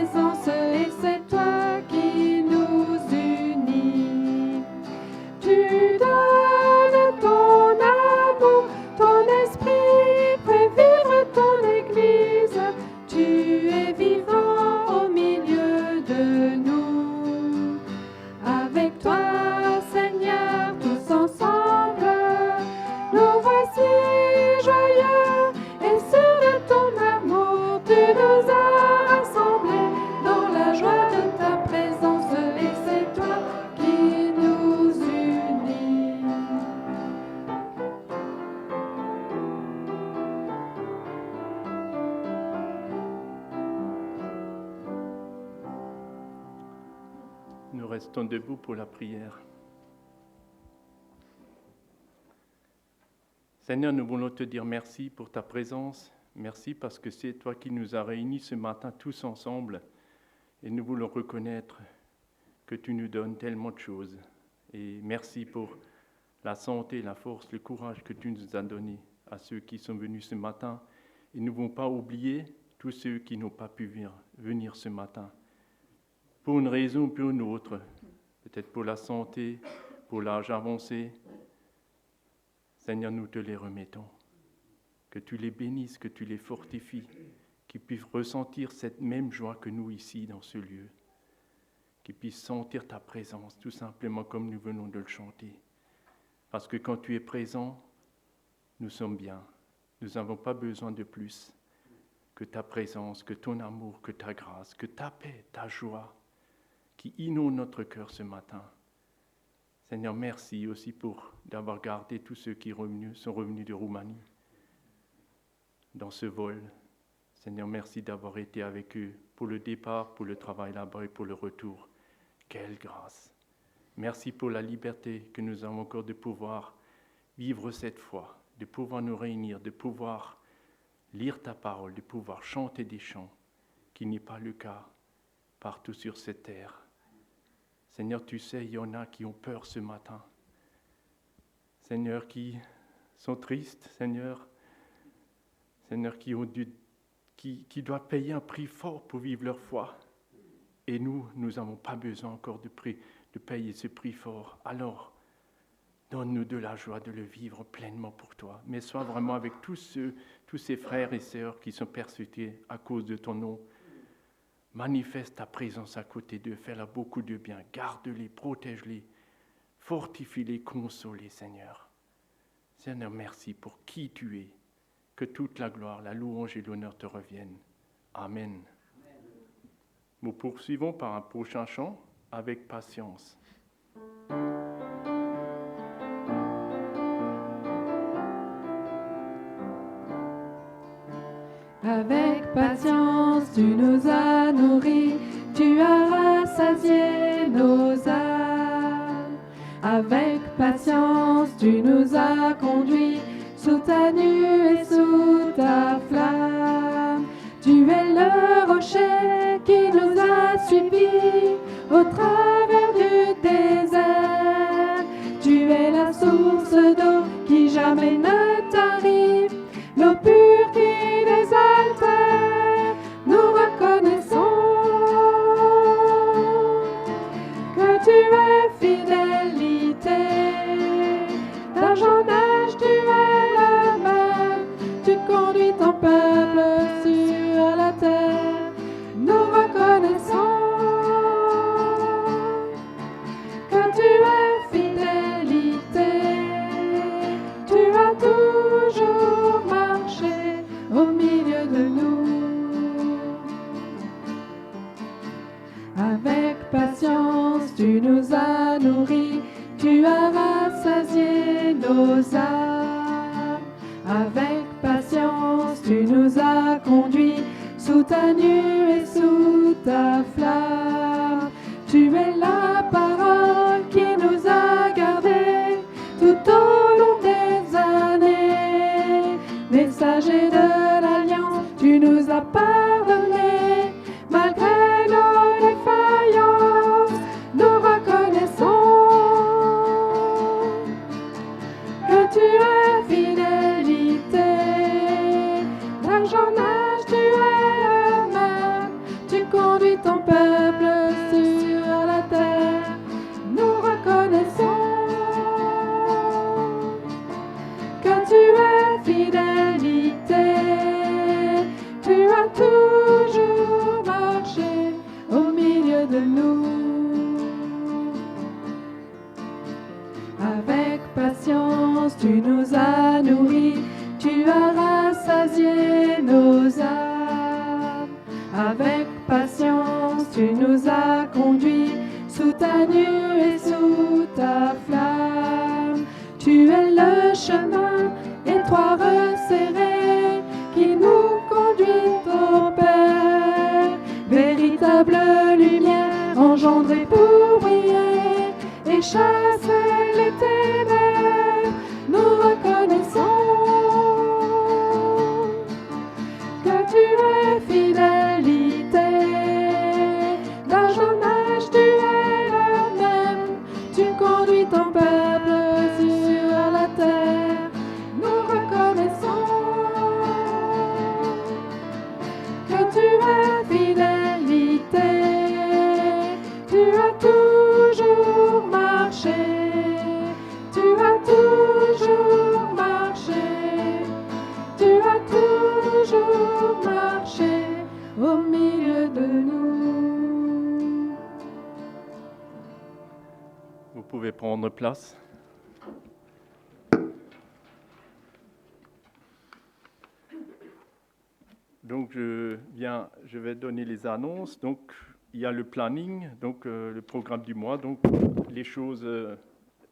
présence et c'est toi qui nous unis. Tu donnes ton amour, ton esprit fait vivre ton Église. Tu es vivant au milieu de nous. Avec toi, Seigneur, tous ensemble, nous voici joyeux et sûrs de ton amour. Tu nous as rassemblés dans la joie de ta présence et c'est toi qui nous unis. Nous restons debout pour la prière. Seigneur, nous voulons te dire merci pour ta présence. Merci parce que c'est toi qui nous as réunis ce matin tous ensemble. Et nous voulons reconnaître que tu nous donnes tellement de choses. Et merci pour la santé, la force, le courage que tu nous as donné à ceux qui sont venus ce matin. Et nous ne voulons pas oublier tous ceux qui n'ont pas pu venir ce matin. Pour une raison ou pour une autre, peut-être pour la santé, pour l'âge avancé. Seigneur, nous te les remettons. Que tu les bénisses, que tu les fortifies, qu'ils puissent ressentir cette même joie que nous ici dans ce lieu. Qu'ils puissent sentir ta présence, tout simplement comme nous venons de le chanter. Parce que quand tu es présent, nous sommes bien. Nous n'avons pas besoin de plus que ta présence, que ton amour, que ta grâce, que ta paix, ta joie, qui inonde notre cœur ce matin. Seigneur, merci aussi d'avoir gardé tous ceux qui sont revenus de Roumanie dans ce vol. Seigneur, merci d'avoir été avec eux pour le départ, pour le travail là-bas et pour le retour. Quelle grâce! Merci pour la liberté que nous avons encore de pouvoir vivre cette foi, de pouvoir nous réunir, de pouvoir lire ta parole, de pouvoir chanter des chants, qui n'est pas le cas partout sur cette terre. Seigneur, tu sais, il y en a qui ont peur ce matin. Seigneur, qui sont tristes, Seigneur, qui doivent payer un prix fort pour vivre leur foi. Et nous n'avons pas besoin encore de payer ce prix fort. Alors, donne-nous de la joie de le vivre pleinement pour toi. Mais sois vraiment avec tous ces frères et sœurs qui sont persécutés à cause de ton nom. Manifeste ta présence à côté d'eux, fais-leur beaucoup de bien, garde-les, protège-les, fortifie-les, console-les, Seigneur. Seigneur, merci pour qui tu es, que toute la gloire, la louange et l'honneur te reviennent. Amen. Nous poursuivons par un prochain chant, avec patience. Avec patience, tu nous as nourris, tu as rassasié nos âmes. Avec patience, tu nous as conduits sous ta nue et sous ta flamme. Tu es le rocher qui nous a suivis au travers du désert. Tu es la source d'eau qui jamais ne tarit, l'eau pure qui désaltère. Nous reconnaissons que tu es fidélité. D'âge en âge, tu es le même. Tu conduis ton peuple sur la terre. Nous reconnaissons que tu es fidélité. Tu as toujours marché au milieu de nous. Avec patience, tu nous as nourris, tu as rassasié nos âmes. Avec patience, tu nous as conduits sous ta nue et sous ta flamme. Tu es la parole qui nous a gardés tout au long des années. Messager de l'Alliance, tu nous as pardonné malgré nos défaillances. Nous reconnaissons que tu es fidélité. D'âge en âge, tu es le même. Tu conduis ton peuple sur la terre. Nous reconnaissons que tu es fidélité. Tu as toujours marché au milieu de nous. Avec patience, tu nous as nourris, tu as rassasié nos âmes. Avec patience, tu nous as conduits sous ta nuée et sous ta flamme. Tu es le chemin étroit resserré qui nous conduit au Père. Véritable lumière engendrée pour briller et chasser les ténèbres. Nous reconnaissons que tu es fidélité. D'âge en âge, tu es le même. Tu conduis ton peuple sur la terre. Nous reconnaissons que tu es fidélité. Tu as toujours marché. Tu as toujours marché. Tu as toujours marché au milieu de nous. Vous pouvez prendre place. Donc je vais donner les annonces. Donc il y a le planning, donc le programme du mois. Donc les choses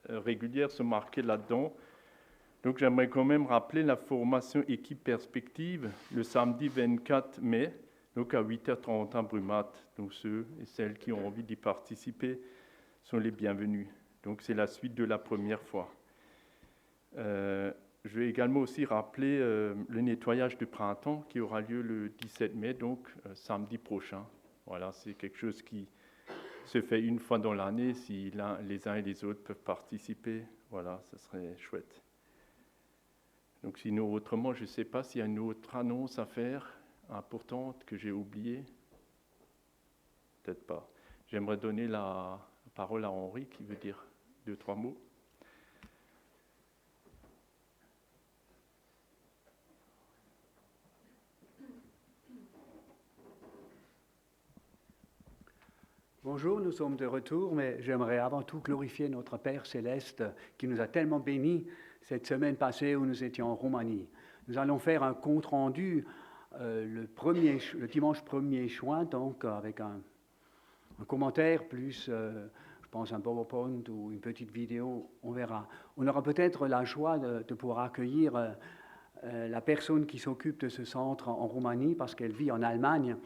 régulières sont marquées là-dedans. Donc j'aimerais quand même rappeler la formation équipe perspective le samedi 24 mai, donc à 8h30 à Brumat. Donc ceux et celles qui ont envie d'y participer sont les bienvenus. Donc c'est la suite de la première fois. Je vais également aussi rappeler le nettoyage de printemps qui aura lieu le 17 mai, donc samedi prochain. Voilà, c'est quelque chose qui se fait une fois dans l'année. Si les uns et les autres peuvent participer, voilà, ce serait chouette. Donc sinon, autrement, je ne sais pas s'il y a une autre annonce à faire, importante, que j'ai oubliée. Peut-être pas. J'aimerais donner la parole à Henri, qui veut dire 2-3 mots. Bonjour, nous sommes de retour, mais j'aimerais avant tout glorifier notre Père Céleste qui nous a tellement bénis cette semaine passée où nous étions en Roumanie. Nous allons faire un compte-rendu le dimanche 1er juin, donc avec un commentaire plus, je pense, un PowerPoint ou une petite vidéo, on verra. On aura peut-être la joie de pouvoir accueillir la personne qui s'occupe de ce centre en Roumanie parce qu'elle vit en Allemagne.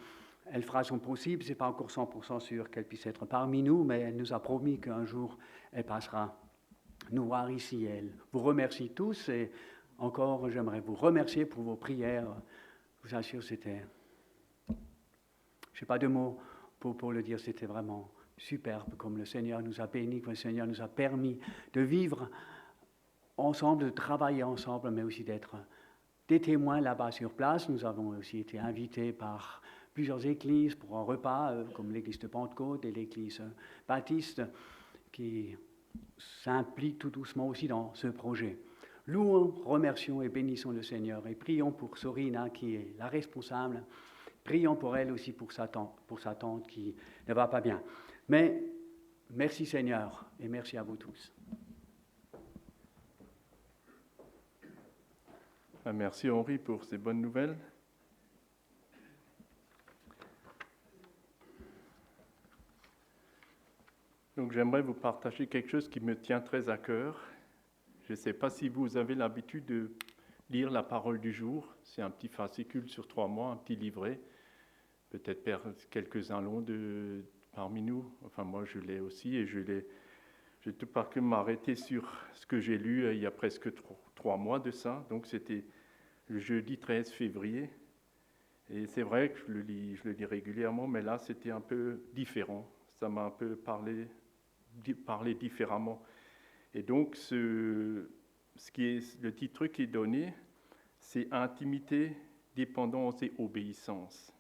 Elle fera son possible, ce n'est pas encore 100% sûr qu'elle puisse être parmi nous, mais elle nous a promis qu'un jour, elle passera nous voir ici. Elle vous remercie tous et encore, j'aimerais vous remercier pour vos prières. Je vous assure, c'était... Je n'ai pas de mots pour le dire, c'était vraiment superbe, comme le Seigneur nous a bénis, comme le Seigneur nous a permis de vivre ensemble, de travailler ensemble, mais aussi d'être des témoins là-bas sur place. Nous avons aussi été invités par plusieurs églises pour un repas, comme l'église de Pentecôte et l'église baptiste, qui s'impliquent tout doucement aussi dans ce projet. Louons, remercions et bénissons le Seigneur et prions pour Sorina qui est la responsable. Prions pour elle aussi pour sa tante qui ne va pas bien. Mais merci Seigneur et merci à vous tous. Merci Henri pour ces bonnes nouvelles. Donc j'aimerais vous partager quelque chose qui me tient très à cœur. Je ne sais pas si vous avez l'habitude de lire la parole du jour. C'est un petit fascicule sur 3 mois, un petit livret. Peut-être quelques-uns l'ont parmi nous. Enfin moi je l'ai aussi et j'ai tout par cœur m'arrêter sur ce que j'ai lu il y a presque 3 mois de ça. Donc c'était le jeudi 13 février. Et c'est vrai que je le lis régulièrement, mais là c'était un peu différent. Ça m'a un peu parlé différemment. Et donc, le titre qui est donné, c'est Intimité, dépendance et obéissance.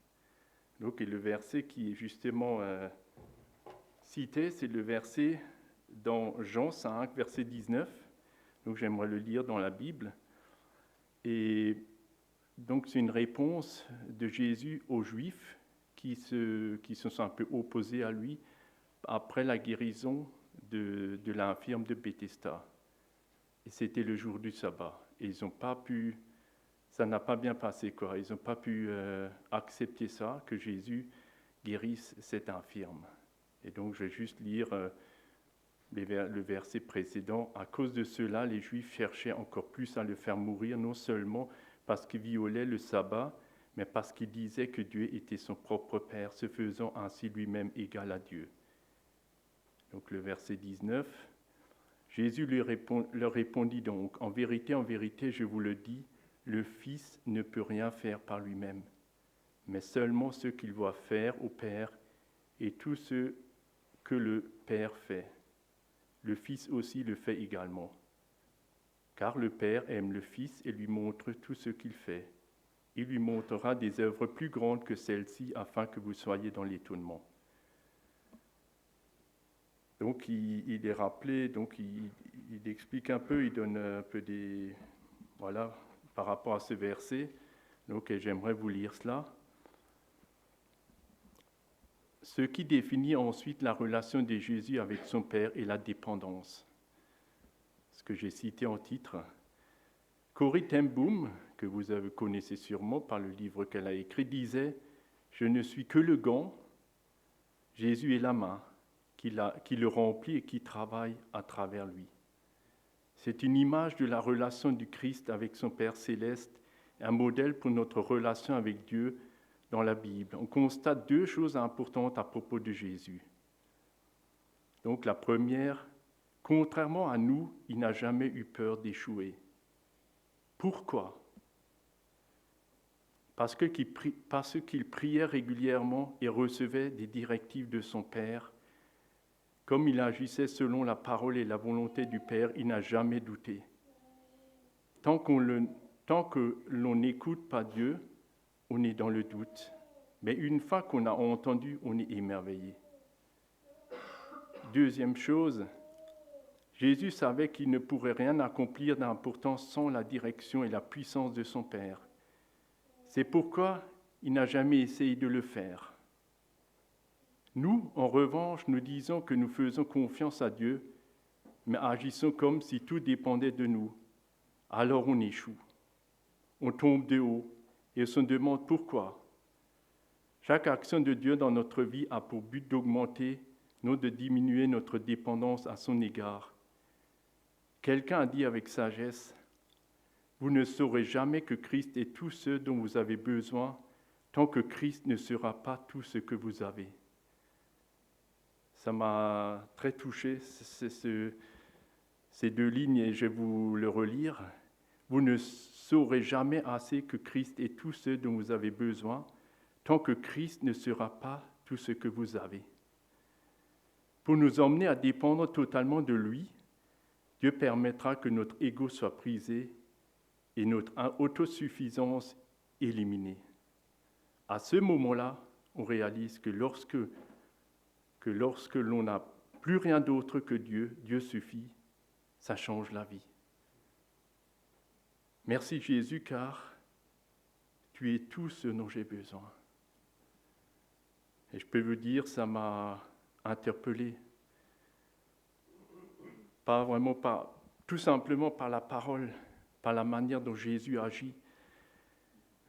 Donc, et le verset qui est justement cité, c'est le verset dans Jean 5, verset 19. Donc, j'aimerais le lire dans la Bible. Et donc, c'est une réponse de Jésus aux Juifs qui se sont un peu opposés à lui après la guérison de l'infirme de Bethesda. Et c'était le jour du sabbat. Et ils n'ont pas pu, ça n'a pas bien passé, quoi. Ils n'ont pas pu accepter ça, que Jésus guérisse cet infirme. Et donc, je vais juste lire le verset précédent. À cause de cela, les Juifs cherchaient encore plus à le faire mourir, non seulement parce qu'il violait le sabbat, mais parce qu'il disait que Dieu était son propre Père, se faisant ainsi lui-même égal à Dieu. Donc le verset 19, Jésus leur répondit donc, en vérité, je vous le dis, le Fils ne peut rien faire par lui-même, mais seulement ce qu'il voit faire au Père et tout ce que le Père fait. Le Fils aussi le fait également, car le Père aime le Fils et lui montre tout ce qu'il fait. Il lui montrera des œuvres plus grandes que celles-ci afin que vous soyez dans l'étonnement. Donc il est rappelé, donc il explique un peu, il donne un peu des... Voilà, par rapport à ce verset. Donc j'aimerais vous lire cela. Ce qui définit ensuite la relation de Jésus avec son Père est la dépendance. Ce que j'ai cité en titre. Corrie ten Boom, que vous connaissez sûrement par le livre qu'elle a écrit, disait « Je ne suis que le gant, Jésus est la main qui le remplit et qui travaille à travers lui. » C'est une image de la relation du Christ avec son Père céleste, un modèle pour notre relation avec Dieu dans la Bible. On constate deux choses importantes à propos de Jésus. Donc la première, contrairement à nous, il n'a jamais eu peur d'échouer. Pourquoi ? Parce qu'il priait régulièrement et recevait des directives de son Père. Comme il agissait selon la parole et la volonté du Père, il n'a jamais douté. Tant que l'on n'écoute pas Dieu, on est dans le doute. Mais une fois qu'on a entendu, on est émerveillé. Deuxième chose, Jésus savait qu'il ne pourrait rien accomplir d'important sans la direction et la puissance de son Père. C'est pourquoi il n'a jamais essayé de le faire. Nous, en revanche, nous disons que nous faisons confiance à Dieu, mais agissons comme si tout dépendait de nous. Alors on échoue. On tombe de haut et on se demande pourquoi. Chaque action de Dieu dans notre vie a pour but d'augmenter, non de diminuer notre dépendance à son égard. Quelqu'un a dit avec sagesse, « Vous ne saurez jamais que Christ est tout ce dont vous avez besoin tant que Christ ne sera pas tout ce que vous avez. » Ça m'a très touché, ces deux lignes, et je vais vous le relire. « Vous ne saurez jamais assez que Christ est tout ce dont vous avez besoin tant que Christ ne sera pas tout ce que vous avez. » Pour nous emmener à dépendre totalement de lui, Dieu permettra que notre ego soit brisé et notre autosuffisance éliminée. À ce moment-là, on réalise que lorsque l'on n'a plus rien d'autre que Dieu, Dieu suffit, ça change la vie. Merci Jésus, car tu es tout ce dont j'ai besoin. Et je peux vous dire, ça m'a interpellé. Tout simplement par la parole, par la manière dont Jésus agit,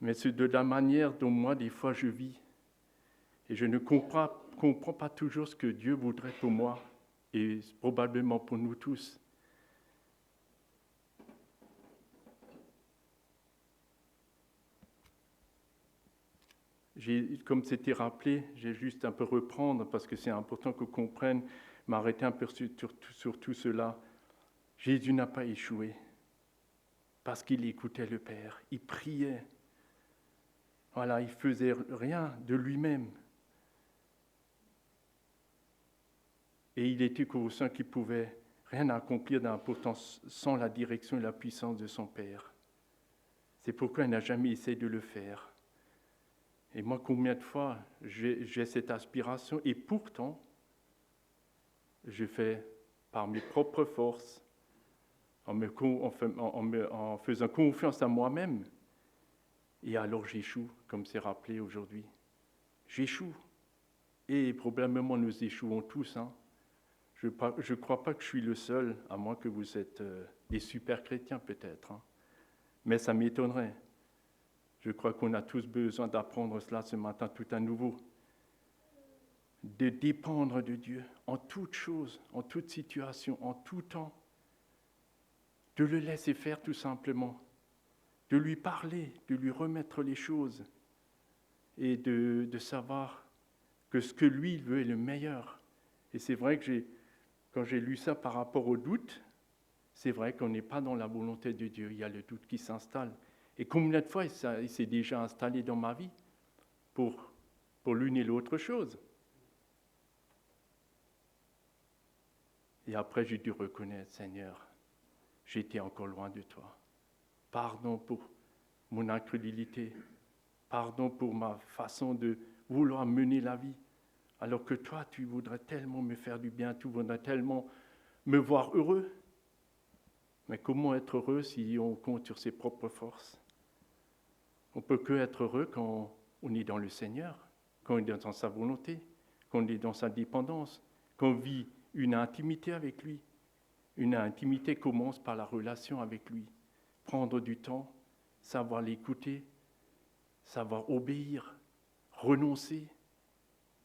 mais c'est de la manière dont moi, des fois, je vis. Et je ne comprends pas toujours ce que Dieu voudrait pour moi, et probablement pour nous tous. Comme c'était rappelé, j'ai juste un peu reprendre, parce que c'est important qu'on comprenne, m'arrêter un peu sur tout cela. Jésus n'a pas échoué, parce qu'il écoutait le Père, il priait. Voilà, il faisait rien de lui-même. Et il était conscient qu'il ne pouvait rien accomplir d'importance sans la direction et la puissance de son Père. C'est pourquoi il n'a jamais essayé de le faire. Et moi, combien de fois j'ai cette aspiration, et pourtant, je fais par mes propres forces, en faisant confiance à moi-même, et alors j'échoue, comme c'est rappelé aujourd'hui. J'échoue. Et probablement nous échouons tous. Hein. Je ne crois pas que je suis le seul, à moins que vous êtes des super chrétiens peut-être. Hein. Mais ça m'étonnerait. Je crois qu'on a tous besoin d'apprendre cela ce matin tout à nouveau. De dépendre de Dieu en toute chose, en toute situation, en tout temps. De le laisser faire tout simplement. De lui parler, de lui remettre les choses. Et de savoir que ce que lui veut est le meilleur. Et c'est vrai que quand j'ai lu ça par rapport au doute, c'est vrai qu'on n'est pas dans la volonté de Dieu. Il y a le doute qui s'installe. Et combien de fois il s'est déjà installé dans ma vie pour l'une et l'autre chose. Et après, j'ai dû reconnaître, Seigneur, j'étais encore loin de toi. Pardon pour mon incrédulité. Pardon pour ma façon de vouloir mener la vie. Alors que toi, tu voudrais tellement me faire du bien, tu voudrais tellement me voir heureux. Mais comment être heureux si on compte sur ses propres forces? On ne peut que être heureux quand on est dans le Seigneur, quand on est dans sa volonté, quand on est dans sa dépendance, quand on vit une intimité avec lui. Une intimité commence par la relation avec lui. Prendre du temps, savoir l'écouter, savoir obéir, renoncer.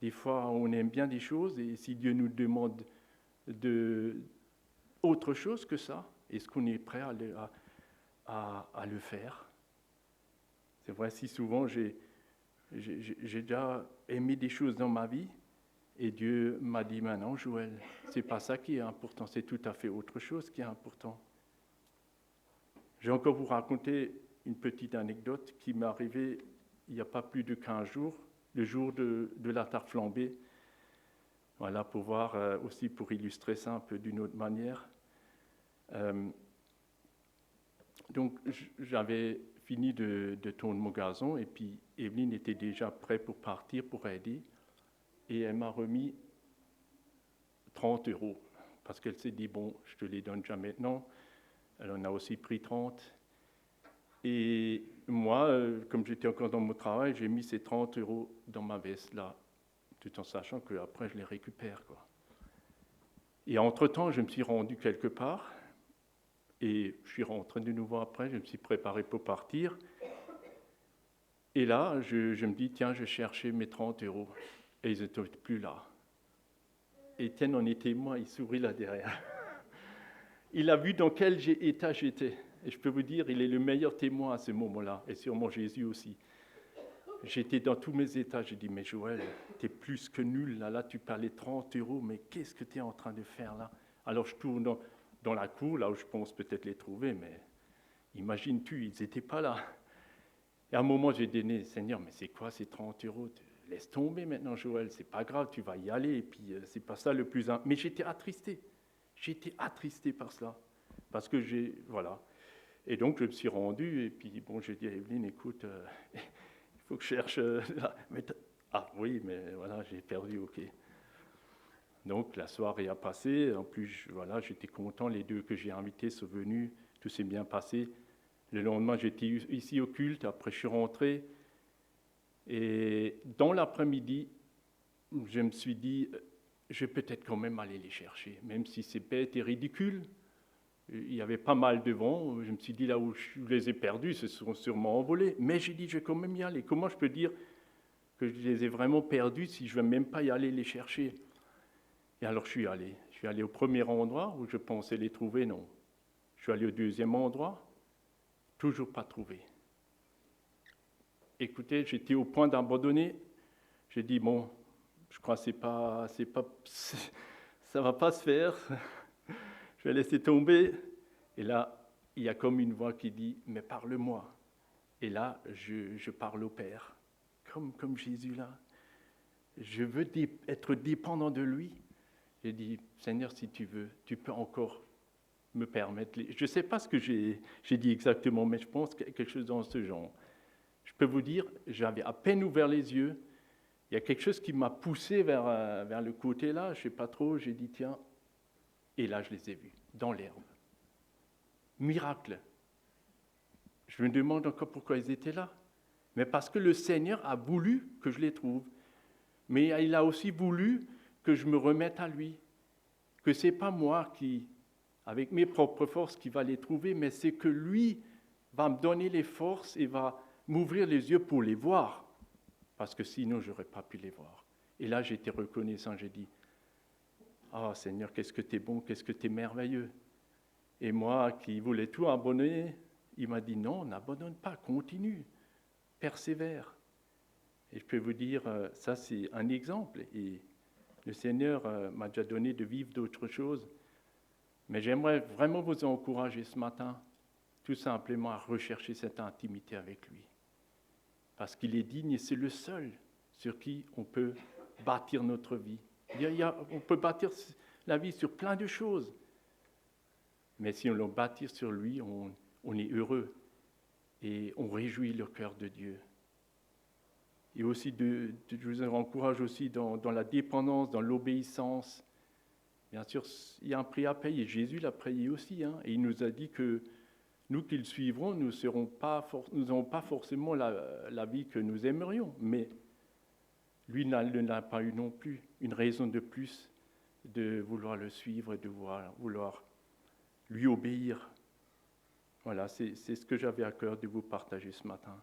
Des fois, on aime bien des choses et si Dieu nous demande autre chose que ça, est-ce qu'on est prêt à le faire? C'est vrai, si souvent j'ai déjà aimé des choses dans ma vie et Dieu m'a dit maintenant, Joël, c'est pas ça qui est important, c'est tout à fait autre chose qui est important. Je vais encore vous raconter une petite anecdote qui m'est arrivée il n'y a pas plus de 15 jours, le jour de la tarte flambée. Voilà, pour voir aussi, pour illustrer ça un peu d'une autre manière. Donc, j'avais fini de tourner mon gazon et puis Evelyne était déjà prête pour partir, pour aider. Et elle m'a remis 30 € parce qu'elle s'est dit, bon, je te les donne déjà maintenant. Elle en a aussi pris 30. Et moi, comme j'étais encore dans mon travail, j'ai mis ces 30 € dans ma veste là, tout en sachant qu'après je les récupère, quoi. Et entre-temps, je me suis rendu quelque part. Et je suis rentré de nouveau après, je me suis préparé pour partir. Et là, je me dis, tiens, je cherchais mes 30 €. Et ils n'étaient plus là. Étienne en est témoin, il sourit là derrière. Il a vu dans quel état j'étais. Et je peux vous dire, il est le meilleur témoin à ce moment-là. Et sûrement Jésus aussi. J'étais dans tous mes états. J'ai dit, mais Joël, tu es plus que nul. Là, tu parlais 30 €, mais qu'est-ce que tu es en train de faire là? Alors je tourne dans la cour, là où je pense peut-être les trouver, mais imagines-tu, ils n'étaient pas là. Et à un moment, j'ai dit, Seigneur, mais c'est quoi ces 30 €? Laisse tomber maintenant, Joël, c'est pas grave, tu vas y aller, et puis c'est pas ça le plus important. Mais j'étais attristé par cela, parce que voilà. Et donc, je me suis rendu, et puis bon, j'ai dit à Evelyne, écoute, il faut que je cherche là. Ah oui, mais voilà, j'ai perdu, ok. Donc la soirée a passé, en plus voilà, j'étais content, les deux que j'ai invités sont venus, tout s'est bien passé. Le lendemain j'étais ici au culte, après je suis rentré et dans l'après-midi, je me suis dit, je vais peut-être quand même aller les chercher, même si c'est bête et ridicule. Il y avait pas mal de vent, je me suis dit là où je les ai perdus, ils se sont sûrement envolés, mais j'ai dit je vais quand même y aller. Comment je peux dire que je les ai vraiment perdus si je ne vais même pas y aller les chercher? Et alors je suis allé au premier endroit où je pensais les trouver, non. Je suis allé au deuxième endroit, toujours pas trouvé. Écoutez, j'étais au point d'abandonner. J'ai dit, bon, je crois que ça va pas se faire. Je vais laisser tomber. Et là, il y a comme une voix qui dit, mais parle-moi. Et là, je parle au Père, comme Jésus là. Je veux être dépendant de lui. J'ai dit, Seigneur, si tu veux, tu peux encore me permettre. Je ne sais pas ce que j'ai dit exactement, mais je pense quelque chose dans ce genre. Je peux vous dire, j'avais à peine ouvert les yeux. Il y a quelque chose qui m'a poussé vers le côté là, je ne sais pas trop, j'ai dit tiens, et là je les ai vus, dans l'herbe. Miracle. Je me demande encore pourquoi ils étaient là. Mais parce que le Seigneur a voulu que je les trouve. Mais il a aussi voulu que je me remette à lui. Que ce n'est pas moi qui, avec mes propres forces, qui va les trouver, mais c'est que lui va me donner les forces et va m'ouvrir les yeux pour les voir. Parce que sinon, je n'aurais pas pu les voir. Et là, j'étais reconnaissant, j'ai dit, « Ah, Seigneur, qu'est-ce que tu es bon, qu'est-ce que tu es merveilleux. » Et moi, qui voulais tout abandonner, il m'a dit, « Non, n'abandonne pas, continue, persévère. » Et je peux vous dire, ça c'est un exemple. Et le Seigneur m'a déjà donné de vivre d'autres choses. Mais j'aimerais vraiment vous encourager ce matin, tout simplement à rechercher cette intimité avec lui. Parce qu'il est digne et c'est le seul sur qui on peut bâtir notre vie. On peut bâtir la vie sur plein de choses. Mais si on le bâtit sur lui, on est heureux et on réjouit le cœur de Dieu. Et aussi, je vous encourage aussi dans la dépendance, dans l'obéissance. Bien sûr, il y a un prix à payer. Jésus l'a payé aussi. Et il nous a dit que nous qui le suivrons, nous n'aurons pas forcément la vie que nous aimerions. Mais lui ne l'a pas eu non plus. Une raison de plus de vouloir le suivre et de vouloir lui obéir. Voilà, c'est ce que j'avais à cœur de vous partager ce matin.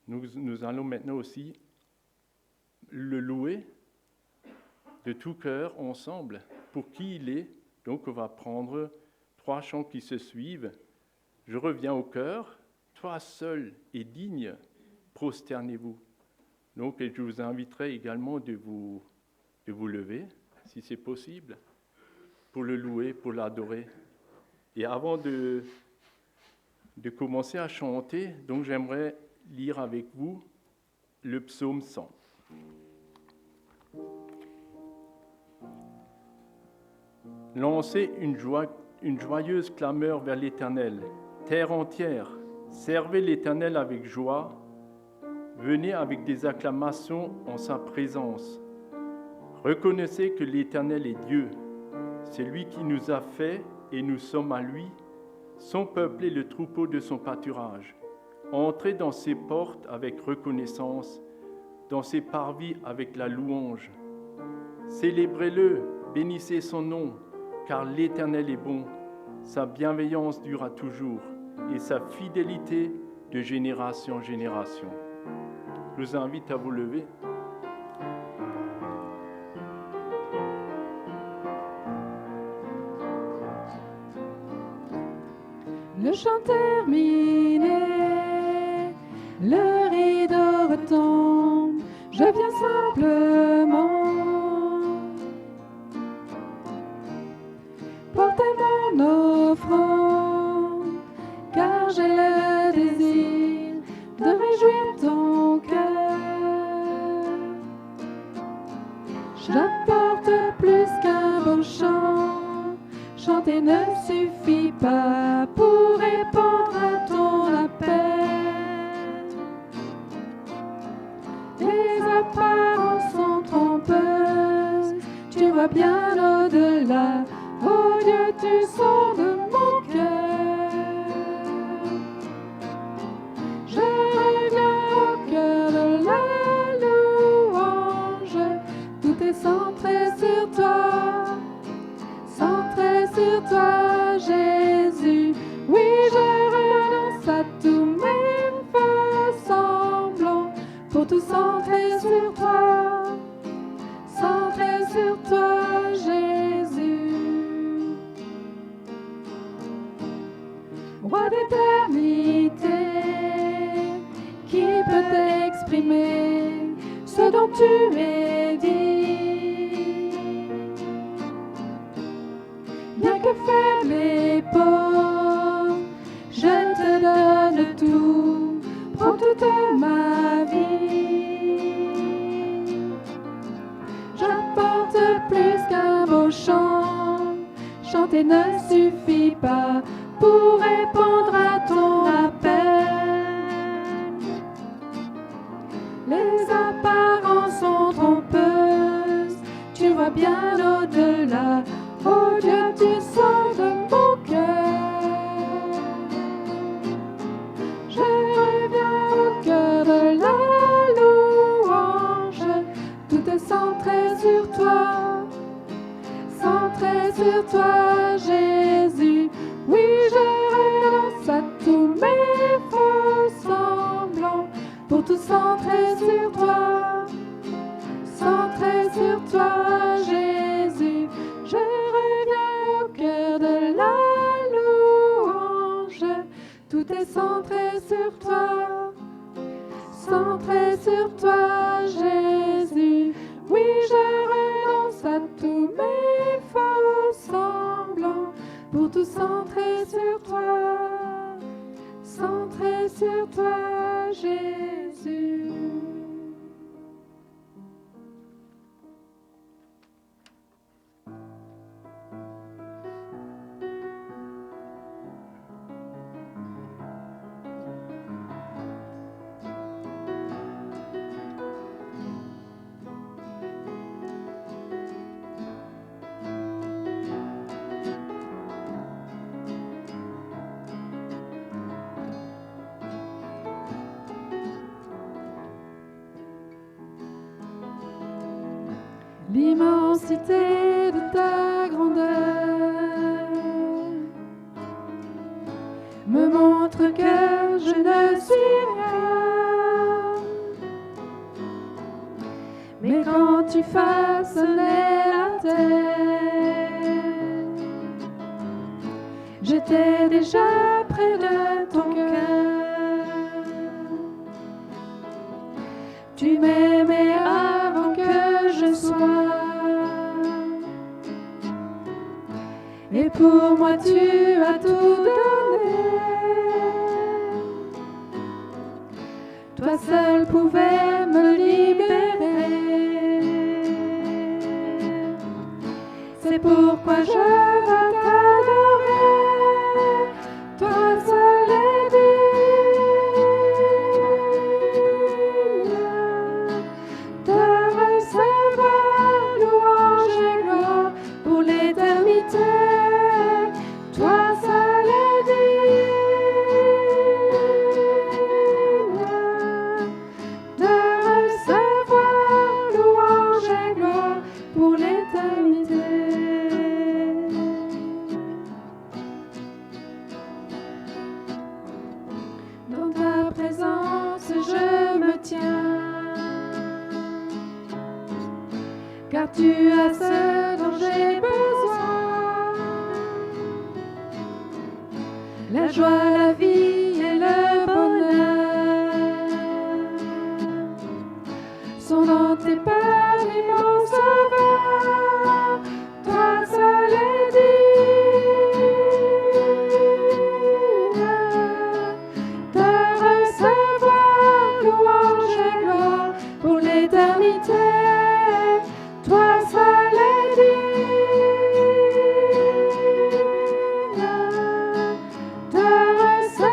Nous allons maintenant aussi le louer de tout cœur ensemble pour qui il est. Donc on va prendre 3 chants qui se suivent. Je reviens au cœur. Toi seul et digne, prosternez-vous. Donc et je vous inviterai également de vous lever, si c'est possible, pour le louer, pour l'adorer. Et avant de commencer à chanter, donc j'aimerais lire avec vous le psaume 100. Lancez une joyeuse clameur vers l'Éternel. Terre entière, servez l'Éternel avec joie. Venez avec des acclamations en sa présence. Reconnaissez que l'Éternel est Dieu. C'est lui qui nous a fait et nous sommes à lui. Son peuple est le troupeau de son pâturage. Entrez dans ses portes avec reconnaissance, dans ses parvis avec la louange. Célébrez-le, bénissez son nom, car l'Éternel est bon. Sa bienveillance durera toujours et sa fidélité de génération en génération. Je vous invite à vous lever. Le chant terminé, le rideau retombe, je viens simplement porter mon offrande, car j'ai le désir de réjouir ton cœur. J'apporte plus qu'un beau chant, chanter ne suffit pas pour répondre à ton appel. Les apparences sont trompeuses, tu vois bien au-delà. Oh Dieu, tu sondes mon cœur. Je reviens au cœur de la louange, tout est centré sur toi. Centré sur toi, Jésus. Oui, je renonce à tous mes faux semblants pour tout centrer sur toi. Centré sur toi, Jésus. Roi d'éternité, qui peut exprimer ce dont tu es dit? Bien que faible et pauvre, je te donne tout, prends toute ma vie. J'apporte plus qu'un beau chant, chanter ne suffit pas pour répondre à ton appel. vois bien au-delà. Oh Dieu, tu sondes mon cœur. Je reviens au cœur de la louange. Tout est centré sur toi. Centré sur toi, Jésus. Oui, je renonce à tous mes faux semblants pour tout centrer sur toi. Centré sur toi, Jésus. Je reviens au cœur de la louange. Tout est centré sur toi. Centré sur toi, Jésus. Oui, je renonce à tous mes faux semblants pour tout centrer sur toi. Centré sur toi, Jésus. L'immensité de ta grandeur me montre que je ne suis rien. Mais quand tu façonnais la terre, j'étais déjà près de ton cœur. Tu m'aimais avant que je sois. Et pour moi tu as tout donné. Toi seul pouvais me libérer. C'est pourquoi je veux t'adorer. Toi seul est digne de recevoir louange et gloire pour l'éternité. Toi seul est digne de recevoir louange et gloire pour l'éternité. Dans ta présence je me tiens, car tu as ce dont j'ai besoin. La joie, la vie et le bonheur sont dans tes pas, mon sauveur. Toi seul est digne de recevoir louange et gloire pour l'éternité. Toi seul est digne de recevoir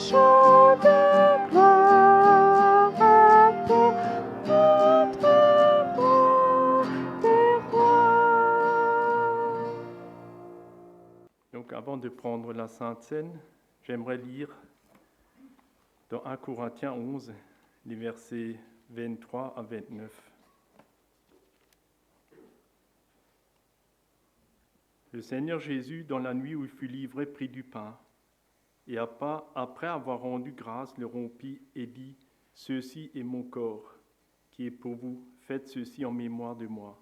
chants de gloire à toi, notre roi des rois. Donc avant de prendre la Sainte Seine, j'aimerais lire dans 1 Corinthiens 11, les versets 23 à 29. Le Seigneur Jésus, dans la nuit où il fut livré, prit du pain, et après avoir rendu grâce, le rompit et dit, « Ceci est mon corps, qui est pour vous, faites ceci en mémoire de moi. »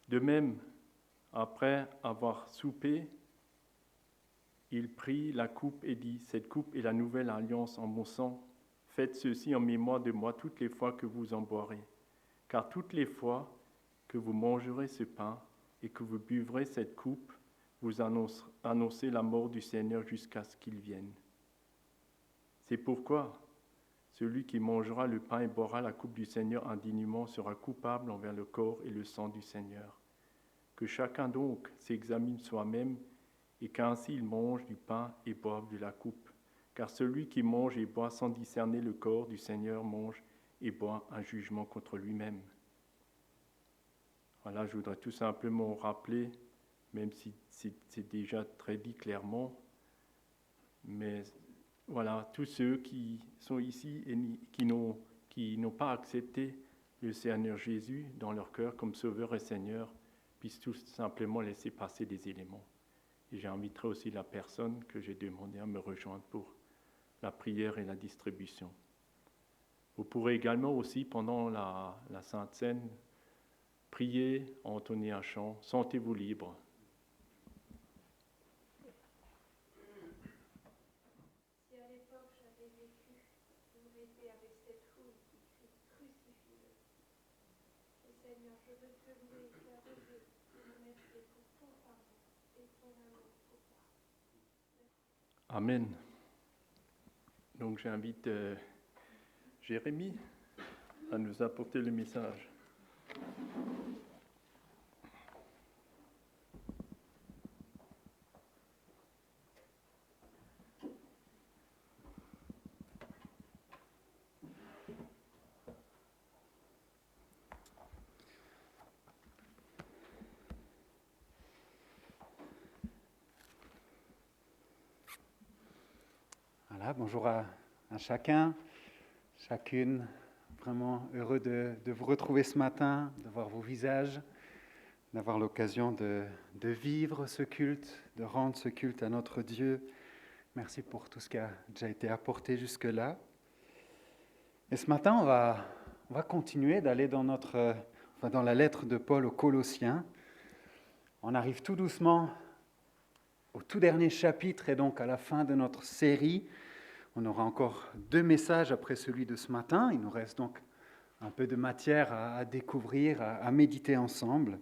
De même, après avoir soupé, il prit la coupe et dit, « Cette coupe est la nouvelle alliance en mon sang. Faites ceci en mémoire de moi toutes les fois que vous en boirez. Car toutes les fois que vous mangerez ce pain et que vous buvrez cette coupe, vous annoncez la mort du Seigneur jusqu'à ce qu'il vienne. C'est pourquoi celui qui mangera le pain et boira la coupe du Seigneur indignement sera coupable envers le corps et le sang du Seigneur. Que chacun donc s'examine soi-même et qu'ainsi il mange du pain et boive de la coupe. Car celui qui mange et boit sans discerner le corps du Seigneur mange et boit un jugement contre lui-même. » Voilà, je voudrais tout simplement rappeler, même si c'est déjà très dit clairement, mais voilà, tous ceux qui sont ici et qui n'ont pas accepté le Seigneur Jésus dans leur cœur comme Sauveur et Seigneur, puissent tout simplement laisser passer des éléments. Et j'inviterai aussi la personne que j'ai demandé à me rejoindre pour la prière et la distribution. Vous pourrez également aussi, pendant la Sainte Seine, prier, entonner un chant, sentez-vous libre. Si à l'époque j'avais vécu, j'aurais été avec cette foule qui crie crucifie-le. Et Seigneur, je veux te louer, t'adorer, te remercier pour ton pardon et ton amour pour moi. Amen. Donc j'invite Jérémie à nous apporter le message. Voilà, bonjour à chacun, chacune. Vraiment heureux de vous retrouver ce matin, de voir vos visages, d'avoir l'occasion de vivre ce culte, de rendre ce culte à notre Dieu. Merci pour tout ce qui a déjà été apporté jusque-là. Et ce matin, on va continuer d'aller dans la lettre de Paul aux Colossiens. On arrive tout doucement au tout dernier chapitre et donc à la fin de notre série. On aura encore 2 messages après celui de ce matin. Il nous reste donc un peu de matière à découvrir, à méditer ensemble.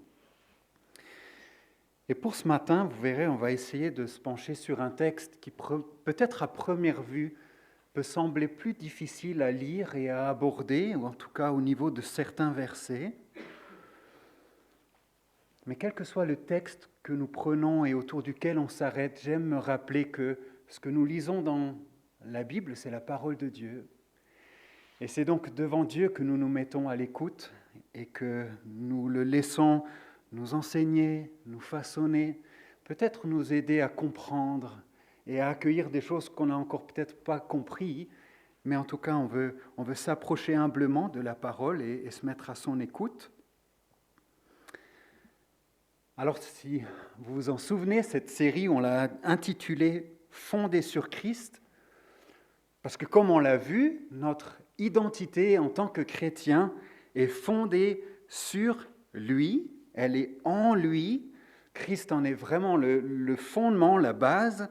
Et pour ce matin, vous verrez, on va essayer de se pencher sur un texte qui peut-être à première vue peut sembler plus difficile à lire et à aborder, ou en tout cas au niveau de certains versets. Mais quel que soit le texte que nous prenons et autour duquel on s'arrête, j'aime me rappeler que ce que nous lisons dans la Bible, c'est la parole de Dieu. Et c'est donc devant Dieu que nous nous mettons à l'écoute et que nous le laissons nous enseigner, nous façonner, peut-être nous aider à comprendre et à accueillir des choses qu'on n'a encore peut-être pas compris, mais en tout cas on veut s'approcher humblement de la parole et se mettre à son écoute. Alors si vous vous en souvenez, cette série, on l'a intitulée « Fondée sur Christ », parce que comme on l'a vu, notre identité en tant que chrétien est fondée sur lui, elle est en lui. Christ en est vraiment le fondement, la base.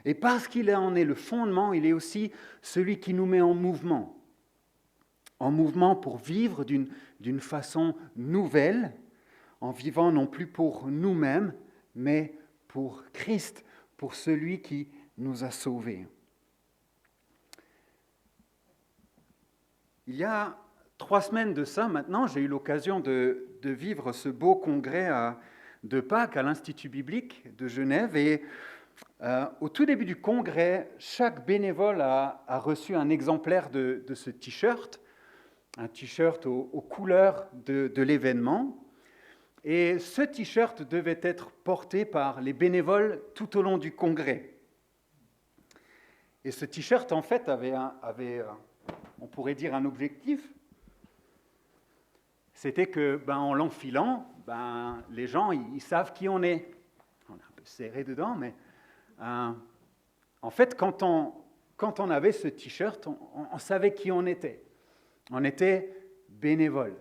Et parce qu'il en est le fondement, il est aussi celui qui nous met en mouvement pour vivre d'une façon nouvelle, en vivant non plus pour nous-mêmes, mais pour Christ, pour celui qui nous a sauvés. Il y a 3 semaines de ça, maintenant, j'ai eu l'occasion de vivre ce beau congrès de Pâques à l'Institut biblique de Genève. Et Au tout début du congrès, chaque bénévole a reçu un exemplaire de ce t-shirt, un t-shirt aux couleurs de l'événement. Et ce t-shirt devait être porté par les bénévoles tout au long du congrès. Et ce t-shirt, en fait, avait on pourrait dire, un objectif. C'était que, en l'enfilant, les gens, ils savent qui on est. On est un peu serré dedans, mais en fait, quand on avait ce t-shirt, on savait qui on était. On était bénévole.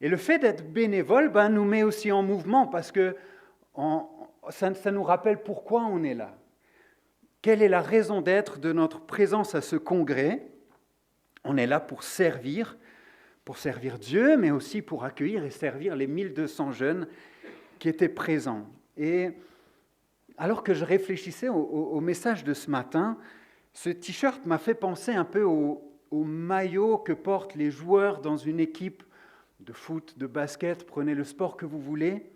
Et le fait d'être bénévole nous met aussi en mouvement parce que ça nous rappelle pourquoi on est là. Quelle est la raison d'être de notre présence à ce congrès? On est là pour servir Dieu, mais aussi pour accueillir et servir les 1200 jeunes qui étaient présents. Et alors que je réfléchissais au message de ce matin, ce t-shirt m'a fait penser un peu au maillot que portent les joueurs dans une équipe de foot, de basket, prenez le sport que vous voulez.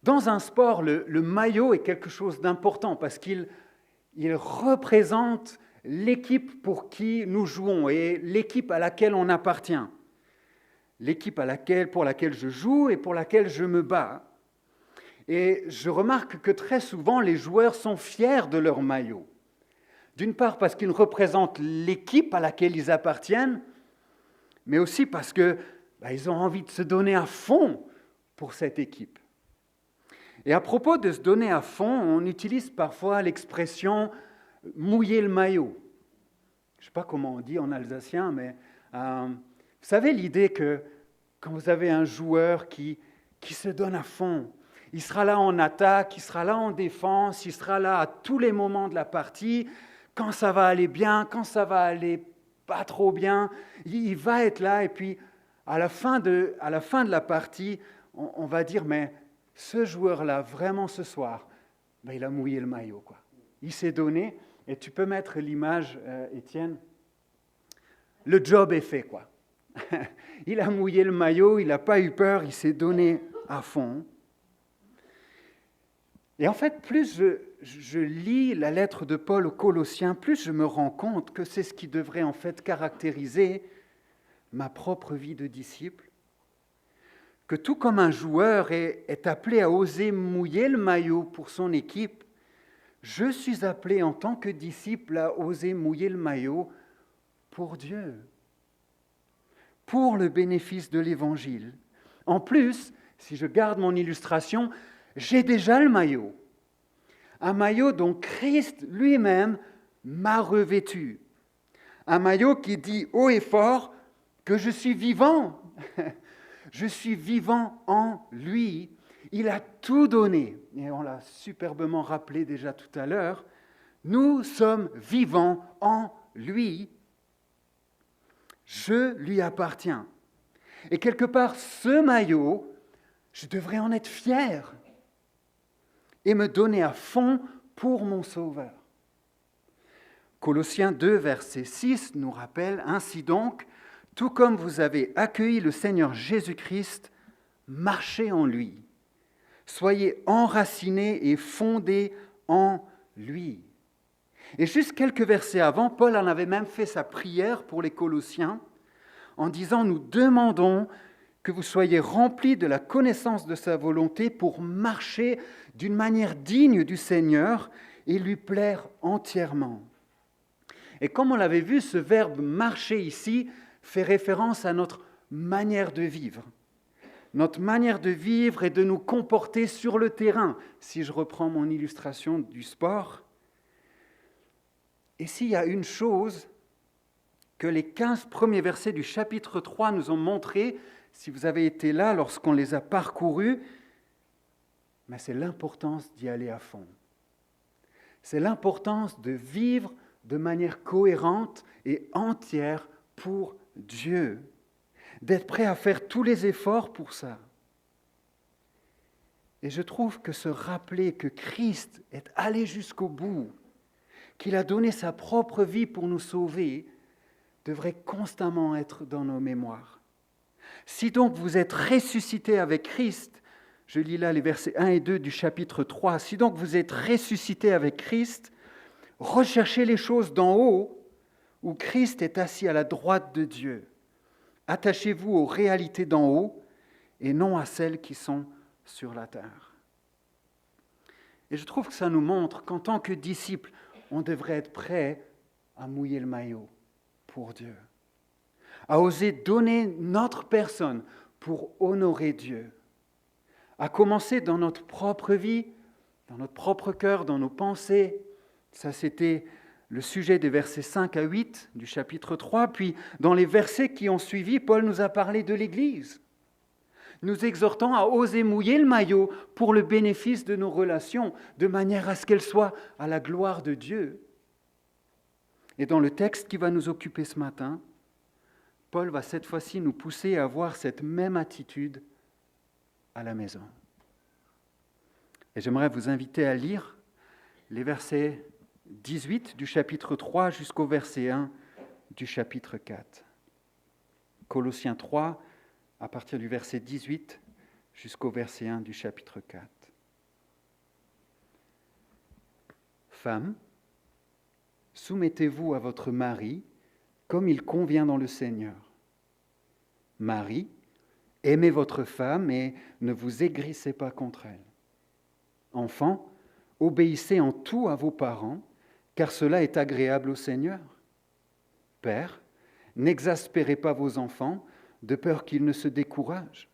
Dans un sport, le maillot est quelque chose d'important parce qu'il représente l'équipe pour qui nous jouons et l'équipe à laquelle on appartient. L'équipe pour laquelle je joue et pour laquelle je me bats. Et je remarque que très souvent, les joueurs sont fiers de leur maillot. D'une part parce qu'ils représentent l'équipe à laquelle ils appartiennent, mais aussi parce qu'ils ont envie de se donner à fond pour cette équipe. Et à propos de se donner à fond, on utilise parfois l'expression « mouiller le maillot ». Je ne sais pas comment on dit en alsacien, mais vous savez l'idée que quand vous avez un joueur qui se donne à fond, il sera là en attaque, il sera là en défense, il sera là à tous les moments de la partie, quand ça va aller bien, quand ça va aller pas trop bien, il va être là et puis à la fin de la partie, on va dire mais ce joueur-là, vraiment ce soir, il a mouillé le maillot, quoi. Il s'est donné, et tu peux mettre l'image, Étienne, le job est fait, quoi. Il a mouillé le maillot, il n'a pas eu peur, il s'est donné à fond. Et en fait, plus je lis la lettre de Paul aux Colossiens, plus je me rends compte que c'est ce qui devrait en fait caractériser ma propre vie de disciple. Que tout comme un joueur est appelé à oser mouiller le maillot pour son équipe, je suis appelé en tant que disciple à oser mouiller le maillot pour Dieu, pour le bénéfice de l'Évangile. En plus, si je garde mon illustration, j'ai déjà le maillot. Un maillot dont Christ lui-même m'a revêtu. Un maillot qui dit haut et fort que je suis vivant. Je suis vivant en lui. Il a tout donné. Et on l'a superbement rappelé déjà tout à l'heure. Nous sommes vivants en lui. Je lui appartiens. Et quelque part, ce maillot, je devrais en être fier et me donner à fond pour mon Sauveur. Colossiens 2, verset 6 nous rappelle, ainsi donc, tout comme vous avez accueilli le Seigneur Jésus-Christ, marchez en lui. Soyez enracinés et fondés en lui. Et juste quelques versets avant, Paul en avait même fait sa prière pour les Colossiens en disant « Nous demandons que vous soyez remplis de la connaissance de sa volonté pour marcher d'une manière digne du Seigneur et lui plaire entièrement. » Et comme on l'avait vu, ce verbe « marcher » ici fait référence à notre manière de vivre. Notre manière de vivre et de nous comporter sur le terrain, si je reprends mon illustration du sport. Et s'il y a une chose que les 15 premiers versets du chapitre 3 nous ont montré, si vous avez été là lorsqu'on les a parcourus, mais c'est l'importance d'y aller à fond. C'est l'importance de vivre de manière cohérente et entière pour Dieu, d'être prêt à faire tous les efforts pour ça. Et je trouve que se rappeler que Christ est allé jusqu'au bout, qu'il a donné sa propre vie pour nous sauver, devrait constamment être dans nos mémoires. Si donc vous êtes ressuscités avec Christ, Je lis là les versets 1 et 2 du chapitre 3. « Si donc vous êtes ressuscités avec Christ, recherchez les choses d'en haut, où Christ est assis à la droite de Dieu. Attachez-vous aux réalités d'en haut et non à celles qui sont sur la terre. » Et je trouve que ça nous montre qu'en tant que disciples, on devrait être prêt à mouiller le maillot pour Dieu, à oser donner notre personne pour honorer Dieu, à commencer dans notre propre vie, dans notre propre cœur, dans nos pensées. Ça, c'était le sujet des versets 5 à 8 du chapitre 3. Puis, dans les versets qui ont suivi, Paul nous a parlé de l'Église, nous exhortant à oser mouiller le maillot pour le bénéfice de nos relations, de manière à ce qu'elles soient à la gloire de Dieu. Et dans le texte qui va nous occuper ce matin, Paul va cette fois-ci nous pousser à avoir cette même attitude à la maison. Et j'aimerais vous inviter à lire les versets 18 du chapitre 3 jusqu'au verset 1 du chapitre 4. Colossiens 3, à partir du verset 18 jusqu'au verset 1 du chapitre 4. Femmes, soumettez-vous à votre mari comme il convient dans le Seigneur. Mari, aimez votre femme et ne vous aigrissez pas contre elle. Enfants, obéissez en tout à vos parents, car cela est agréable au Seigneur. Père, n'exaspérez pas vos enfants, de peur qu'ils ne se découragent.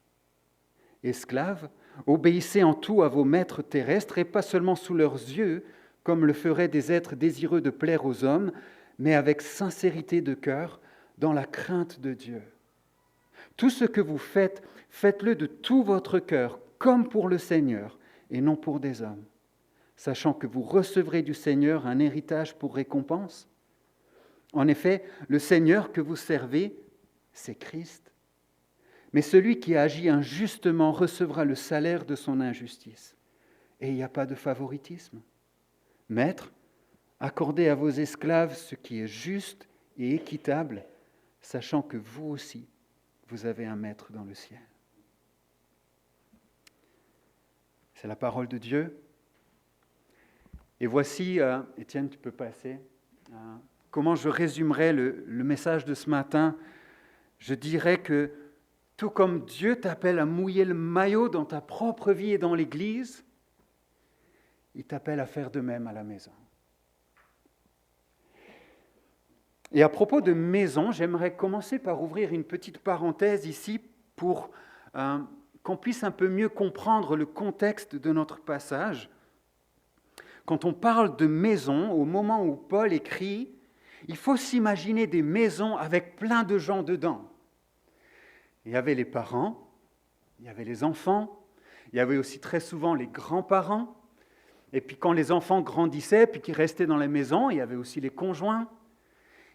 Esclaves, obéissez en tout à vos maîtres terrestres, et pas seulement sous leurs yeux, comme le feraient des êtres désireux de plaire aux hommes, mais avec sincérité de cœur, dans la crainte de Dieu. Tout ce que vous faites, faites-le de tout votre cœur, comme pour le Seigneur, et non pour des hommes, sachant que vous recevrez du Seigneur un héritage pour récompense. En effet, le Seigneur que vous servez, c'est Christ. Mais celui qui agit injustement recevra le salaire de son injustice. Et il n'y a pas de favoritisme. Maîtres, accordez à vos esclaves ce qui est juste et équitable, sachant que vous aussi, vous avez un maître dans le ciel. C'est la parole de Dieu. Et voici, Étienne, tu peux passer, comment je résumerai le message de ce matin. Je dirais que tout comme Dieu t'appelle à mouiller le maillot dans ta propre vie et dans l'Église, il t'appelle à faire de même à la maison. Et à propos de maison, j'aimerais commencer par ouvrir une petite parenthèse ici pour qu'on puisse un peu mieux comprendre le contexte de notre passage. Quand on parle de maison, au moment où Paul écrit, il faut s'imaginer des maisons avec plein de gens dedans. Il y avait les parents, il y avait les enfants, il y avait aussi très souvent les grands-parents. Et puis quand les enfants grandissaient, puis qu'ils restaient dans la maison, il y avait aussi les conjoints.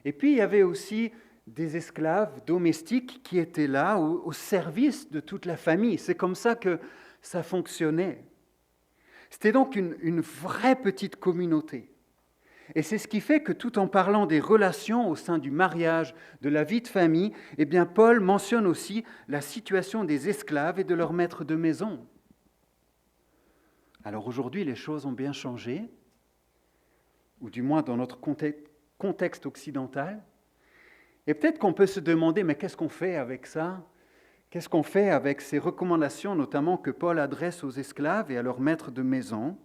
Et puis il y avait aussi des esclaves domestiques qui étaient là au service de toute la famille. C'est comme ça que ça fonctionnait. C'était donc une vraie petite communauté. Et c'est ce qui fait que tout en parlant des relations au sein du mariage, de la vie de famille, eh bien Paul mentionne aussi la situation des esclaves et de leurs maîtres de maison. Alors aujourd'hui, les choses ont bien changé, ou du moins dans notre contexte occidental. Et peut-être qu'on peut se demander, mais qu'est-ce qu'on fait avec ça ? Qu'est-ce qu'on fait avec ces recommandations, notamment que Paul adresse aux esclaves et à leurs maîtres de maison ?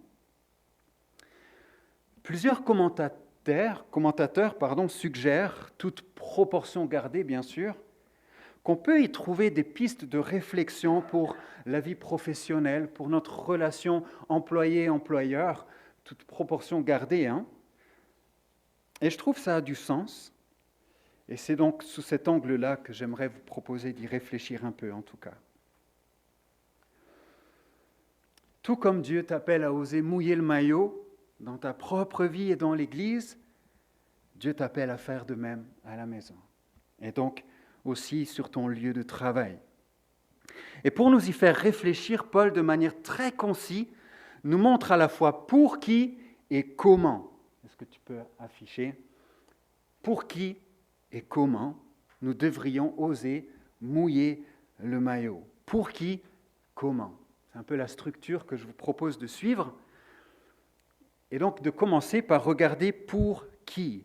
Plusieurs commentateurs suggèrent, toute proportion gardée bien sûr, qu'on peut y trouver des pistes de réflexion pour la vie professionnelle, pour notre relation employé-employeur, toute proportion gardée. Et je trouve que ça a du sens. Et c'est donc sous cet angle-là que j'aimerais vous proposer d'y réfléchir un peu, en tout cas. Tout comme Dieu t'appelle à oser mouiller le maillot dans ta propre vie et dans l'Église, Dieu t'appelle à faire de même à la maison. Et donc aussi sur ton lieu de travail. Et pour nous y faire réfléchir, Paul, de manière très concise, nous montre à la fois pour qui et comment. Est-ce que tu peux afficher ? Pour qui et comment nous devrions oser mouiller le maillot. Pour qui, comment. C'est un peu la structure que je vous propose de suivre. Et donc de commencer par regarder pour qui.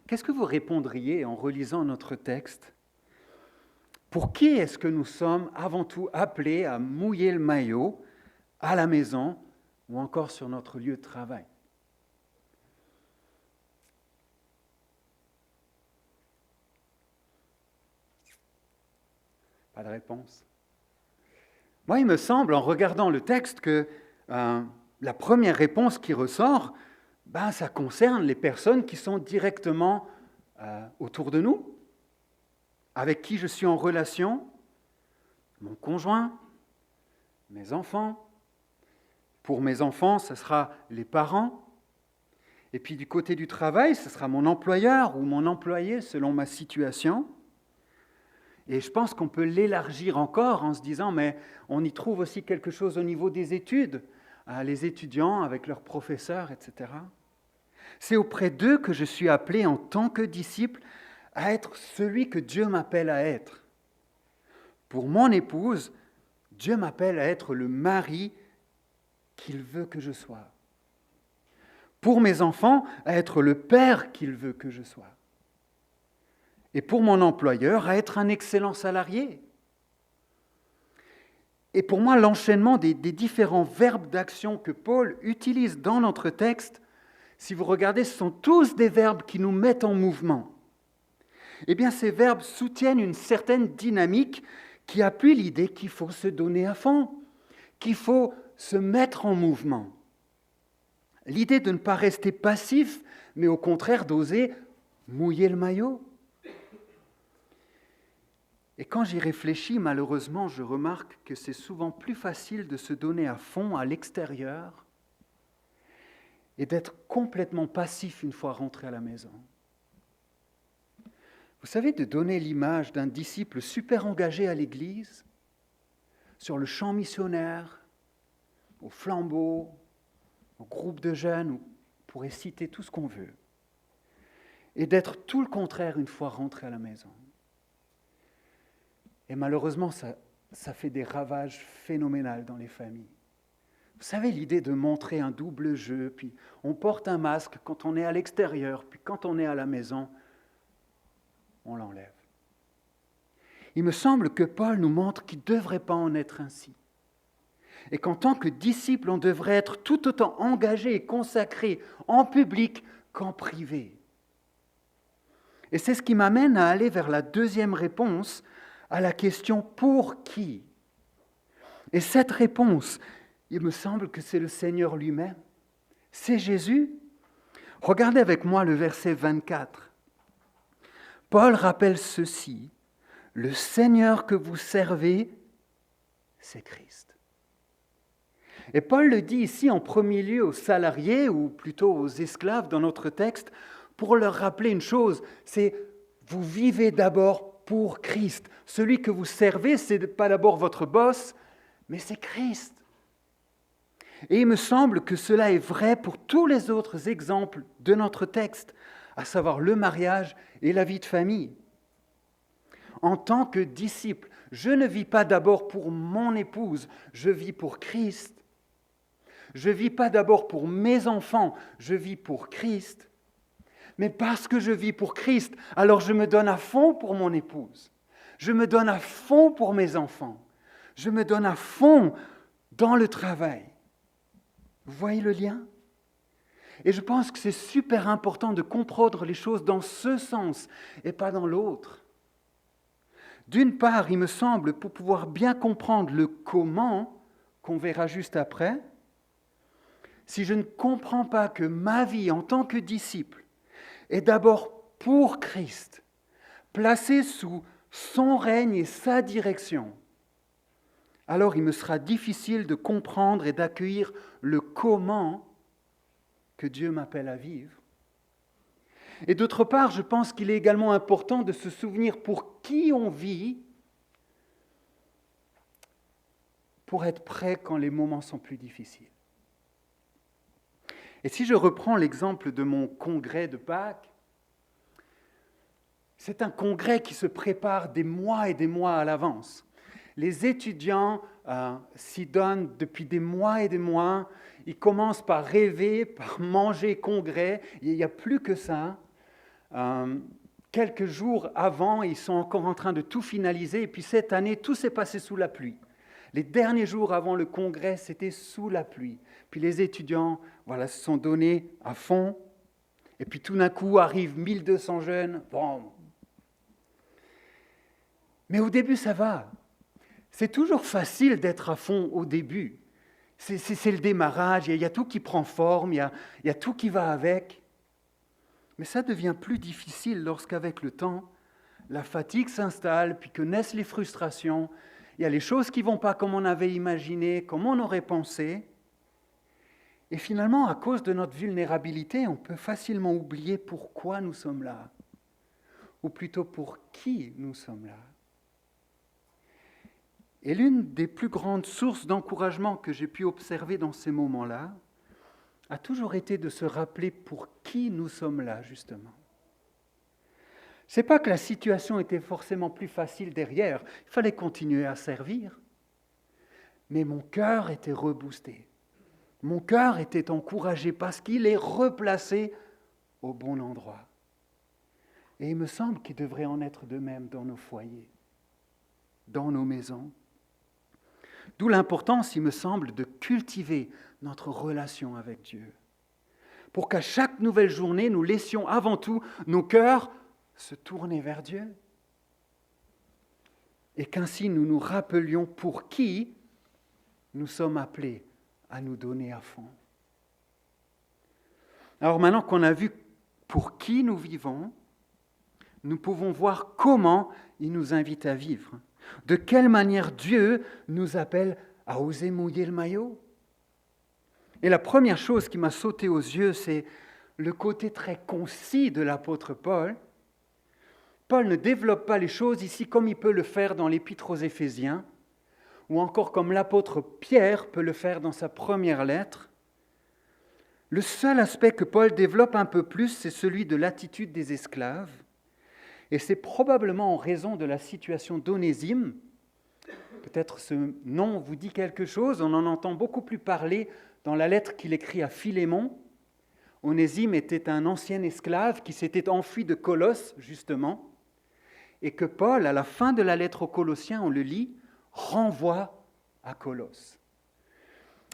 Qu'est-ce que vous répondriez en relisant notre texte? Pour qui est-ce que nous sommes avant tout appelés à mouiller le maillot à la maison ou encore sur notre lieu de travail? Pas de réponse. Moi, il me semble, en regardant le texte, que la première réponse qui ressort, ça concerne les personnes qui sont directement autour de nous, avec qui je suis en relation, mon conjoint, mes enfants. Pour mes enfants, ce sera les parents. Et puis du côté du travail, ce sera mon employeur ou mon employé, selon ma situation. Et je pense qu'on peut l'élargir encore en se disant, mais on y trouve aussi quelque chose au niveau des études, les étudiants avec leurs professeurs, etc. C'est auprès d'eux que je suis appelé en tant que disciple à être celui que Dieu m'appelle à être. Pour mon épouse, Dieu m'appelle à être le mari qu'il veut que je sois. Pour mes enfants, à être le père qu'il veut que je sois. Et pour mon employeur, à être un excellent salarié. Et pour moi, l'enchaînement des différents verbes d'action que Paul utilise dans notre texte, si vous regardez, ce sont tous des verbes qui nous mettent en mouvement. Eh bien, ces verbes soutiennent une certaine dynamique qui appuie l'idée qu'il faut se donner à fond, qu'il faut se mettre en mouvement. L'idée de ne pas rester passif, mais au contraire d'oser mouiller le maillot. Et quand j'y réfléchis, malheureusement, je remarque que c'est souvent plus facile de se donner à fond à l'extérieur et d'être complètement passif une fois rentré à la maison. Vous savez, de donner l'image d'un disciple super engagé à l'Église, sur le champ missionnaire, au flambeau, au groupe de jeunes, on pourrait citer tout ce qu'on veut, et d'être tout le contraire une fois rentré à la maison. Et malheureusement, ça fait des ravages phénoménaux dans les familles. Vous savez, l'idée de montrer un double jeu, puis on porte un masque quand on est à l'extérieur, puis quand on est à la maison, on l'enlève. Il me semble que Paul nous montre qu'il ne devrait pas en être ainsi. Et qu'en tant que disciple, on devrait être tout autant engagé et consacré en public qu'en privé. Et c'est ce qui m'amène à aller vers la deuxième réponse à la question « pour qui ?» Et cette réponse, il me semble que c'est le Seigneur lui-même. C'est Jésus. Regardez avec moi le verset 24. Paul rappelle ceci, « Le Seigneur que vous servez, c'est Christ. » Et Paul le dit ici en premier lieu aux salariés, ou plutôt aux esclaves dans notre texte, pour leur rappeler une chose, c'est « vous vivez d'abord pour Christ. Celui que vous servez, ce n'est pas d'abord votre boss, mais c'est Christ. » Et il me semble que cela est vrai pour tous les autres exemples de notre texte, à savoir le mariage et la vie de famille. En tant que disciple, je ne vis pas d'abord pour mon épouse, je vis pour Christ. Je ne vis pas d'abord pour mes enfants, je vis pour Christ. Mais parce que je vis pour Christ, alors je me donne à fond pour mon épouse. Je me donne à fond pour mes enfants. Je me donne à fond dans le travail. Vous voyez le lien ? Et je pense que c'est super important de comprendre les choses dans ce sens et pas dans l'autre. D'une part, il me semble, pour pouvoir bien comprendre le comment, qu'on verra juste après, si je ne comprends pas que ma vie en tant que disciple est d'abord pour Christ, placée sous son règne et sa direction, alors il me sera difficile de comprendre et d'accueillir le comment que Dieu m'appelle à vivre. Et d'autre part, je pense qu'il est également important de se souvenir pour qui on vit pour être prêt quand les moments sont plus difficiles. Et si je reprends l'exemple de mon congrès de Pâques, c'est un congrès qui se prépare des mois et des mois à l'avance. Les étudiants s'y donnent depuis des mois et des mois. Ils commencent par rêver, par manger congrès. Il n'y a plus que ça. Quelques jours avant, ils sont encore en train de tout finaliser. Et puis cette année, tout s'est passé sous la pluie. Les derniers jours avant le congrès, c'était sous la pluie. Puis les étudiants se sont donnés à fond. Et puis tout d'un coup, arrivent 1200 jeunes. Bon. Mais au début, ça va. C'est toujours facile d'être à fond au début. C'est le démarrage, il y a tout qui prend forme, il y a tout qui va avec. Mais ça devient plus difficile lorsqu'avec le temps, la fatigue s'installe, puis que naissent les frustrations. Il y a les choses qui ne vont pas comme on avait imaginé, comme on aurait pensé. Et finalement, à cause de notre vulnérabilité, on peut facilement oublier pourquoi nous sommes là, ou plutôt pour qui nous sommes là. Et l'une des plus grandes sources d'encouragement que j'ai pu observer dans ces moments-là a toujours été de se rappeler pour qui nous sommes là, justement. Ce n'est pas que la situation était forcément plus facile derrière, il fallait continuer à servir. Mais mon cœur était reboosté. Mon cœur était encouragé parce qu'il est replacé au bon endroit. Et il me semble qu'il devrait en être de même dans nos foyers, dans nos maisons. D'où l'importance, il me semble, de cultiver notre relation avec Dieu. Pour qu'à chaque nouvelle journée, nous laissions avant tout nos cœurs se tourner vers Dieu. Et qu'ainsi nous nous rappelions pour qui nous sommes appelés à nous donner à fond. Alors maintenant qu'on a vu pour qui nous vivons, nous pouvons voir comment il nous invite à vivre. De quelle manière Dieu nous appelle à oser mouiller le maillot. Et la première chose qui m'a sauté aux yeux, c'est le côté très concis de l'apôtre Paul. Paul ne développe pas les choses ici comme il peut le faire dans l'Épître aux Éphésiens, ou encore comme l'apôtre Pierre peut le faire dans sa première lettre. Le seul aspect que Paul développe un peu plus, c'est celui de l'attitude des esclaves. Et c'est probablement en raison de la situation d'Onésime. Peut-être ce nom vous dit quelque chose, on en entend beaucoup plus parler dans la lettre qu'il écrit à Philémon. Onésime était un ancien esclave qui s'était enfui de Colosse, justement, et que Paul, à la fin de la lettre aux Colossiens, on le lit, renvoie à Colosse.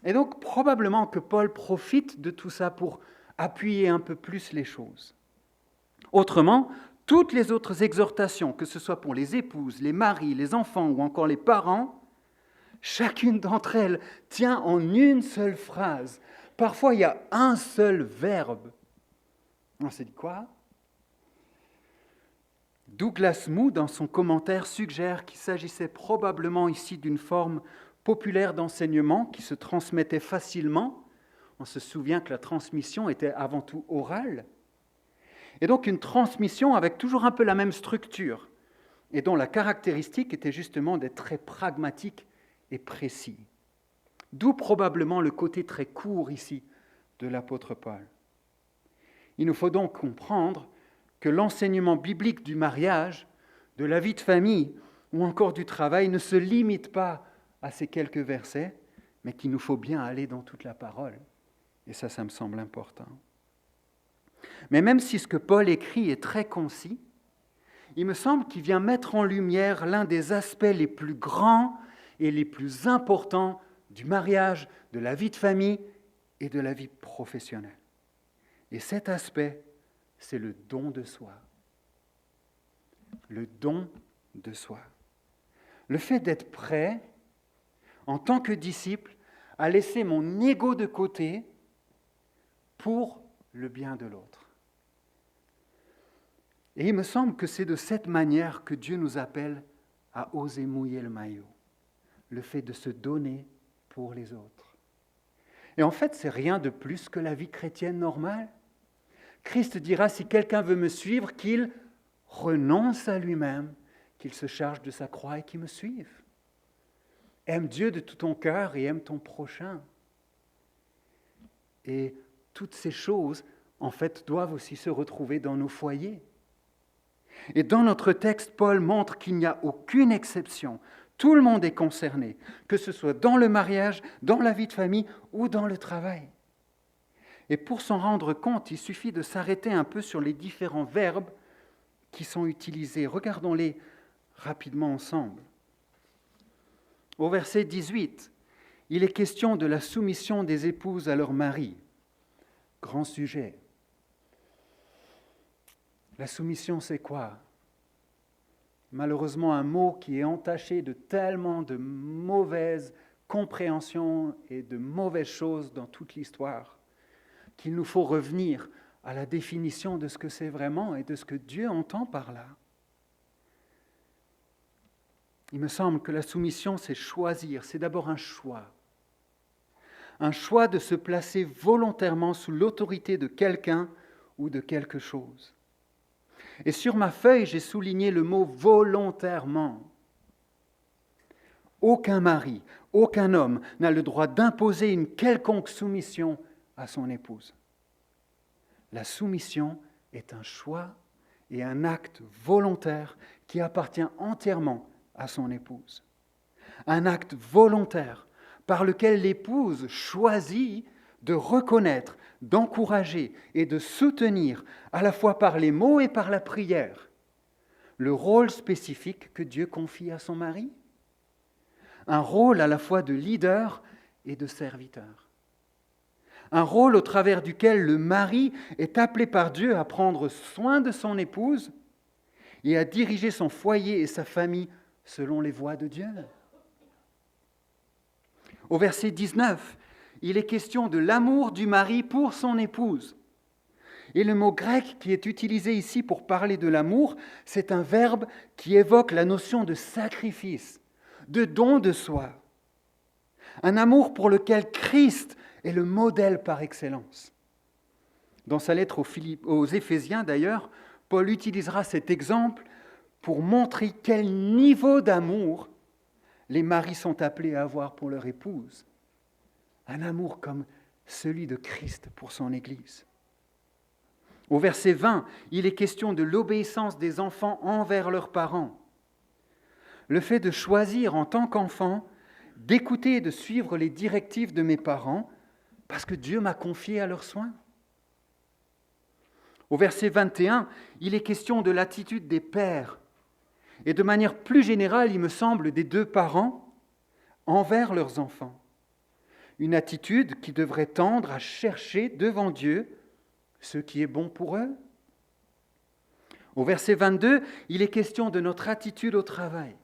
Et donc, probablement que Paul profite de tout ça pour appuyer un peu plus les choses. Autrement, toutes les autres exhortations, que ce soit pour les épouses, les maris, les enfants ou encore les parents, chacune d'entre elles tient en une seule phrase. Parfois, il y a un seul verbe. On s'est dit quoi ? Douglas Moo, dans son commentaire, suggère qu'il s'agissait probablement ici d'une forme populaire d'enseignement qui se transmettait facilement. On se souvient que la transmission était avant tout orale. Et donc une transmission avec toujours un peu la même structure, et dont la caractéristique était justement d'être très pragmatique et précis. D'où probablement le côté très court ici de l'apôtre Paul. Il nous faut donc comprendre que l'enseignement biblique du mariage, de la vie de famille ou encore du travail ne se limite pas à ces quelques versets, mais qu'il nous faut bien aller dans toute la parole. Et ça me semble important. Mais même si ce que Paul écrit est très concis, il me semble qu'il vient mettre en lumière l'un des aspects les plus grands et les plus importants du mariage, de la vie de famille et de la vie professionnelle. Et cet aspect, c'est le don de soi. Le don de soi. Le fait d'être prêt, en tant que disciple, à laisser mon ego de côté pour le bien de l'autre. Et il me semble que c'est de cette manière que Dieu nous appelle à oser mouiller le maillot. Le fait de se donner pour les autres. Et en fait, c'est rien de plus que la vie chrétienne normale. Christ dira, si quelqu'un veut me suivre, qu'il renonce à lui-même, qu'il se charge de sa croix et qu'il me suive. Aime Dieu de tout ton cœur et aime ton prochain. Et toutes ces choses, en fait, doivent aussi se retrouver dans nos foyers. Et dans notre texte, Paul montre qu'il n'y a aucune exception. Tout le monde est concerné, que ce soit dans le mariage, dans la vie de famille ou dans le travail. Et pour s'en rendre compte, il suffit de s'arrêter un peu sur les différents verbes qui sont utilisés. Regardons-les rapidement ensemble. Au verset 18, il est question de la soumission des épouses à leur mari. Grand sujet. La soumission, c'est quoi ? Malheureusement, un mot qui est entaché de tellement de mauvaises compréhensions et de mauvaises choses dans toute l'histoire, qu'il nous faut revenir à la définition de ce que c'est vraiment et de ce que Dieu entend par là. Il me semble que la soumission, c'est choisir, c'est d'abord un choix. Un choix de se placer volontairement sous l'autorité de quelqu'un ou de quelque chose. Et sur ma feuille, j'ai souligné le mot « volontairement ». Aucun mari, aucun homme n'a le droit d'imposer une quelconque soumission à son épouse. La soumission est un choix et un acte volontaire qui appartient entièrement à son épouse. Un acte volontaire par lequel l'épouse choisit de reconnaître, d'encourager et de soutenir, à la fois par les mots et par la prière, le rôle spécifique que Dieu confie à son mari. Un rôle à la fois de leader et de serviteur. Un rôle au travers duquel le mari est appelé par Dieu à prendre soin de son épouse et à diriger son foyer et sa famille selon les voies de Dieu. Au verset 19, il est question de l'amour du mari pour son épouse. Et le mot grec qui est utilisé ici pour parler de l'amour, c'est un verbe qui évoque la notion de sacrifice, de don de soi. Un amour pour lequel Christ est le modèle par excellence. Dans sa lettre aux Éphésiens, d'ailleurs, Paul utilisera cet exemple pour montrer quel niveau d'amour les maris sont appelés à avoir pour leur épouse. Un amour comme celui de Christ pour son Église. Au verset 20, il est question de l'obéissance des enfants envers leurs parents. Le fait de choisir en tant qu'enfant, d'écouter et de suivre les directives de mes parents, parce que Dieu m'a confié à leurs soins. Au verset 21, il est question de l'attitude des pères, et de manière plus générale, il me semble, des deux parents envers leurs enfants. Une attitude qui devrait tendre à chercher devant Dieu ce qui est bon pour eux. Au verset 22, il est question de notre attitude au travail,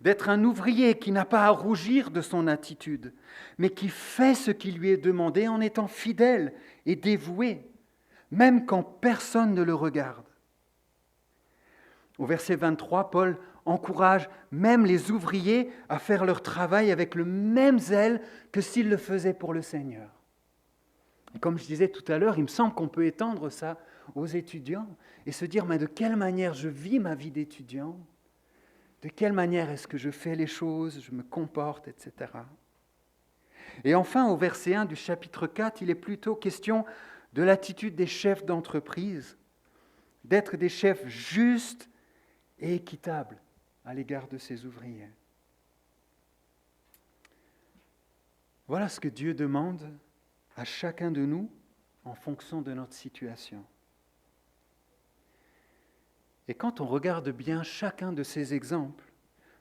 d'être un ouvrier qui n'a pas à rougir de son attitude, mais qui fait ce qui lui est demandé en étant fidèle et dévoué, même quand personne ne le regarde. Au verset 23, Paul encourage même les ouvriers à faire leur travail avec le même zèle que s'ils le faisaient pour le Seigneur. Et comme je disais tout à l'heure, il me semble qu'on peut étendre ça aux étudiants et se dire, mais de quelle manière je vis ma vie d'étudiant ? De quelle manière est-ce que je fais les choses, je me comporte, etc. Et enfin, au verset 1 du chapitre 4, il est plutôt question de l'attitude des chefs d'entreprise, d'être des chefs justes et équitables à l'égard de ses ouvriers. Voilà ce que Dieu demande à chacun de nous en fonction de notre situation. Et quand on regarde bien chacun de ces exemples,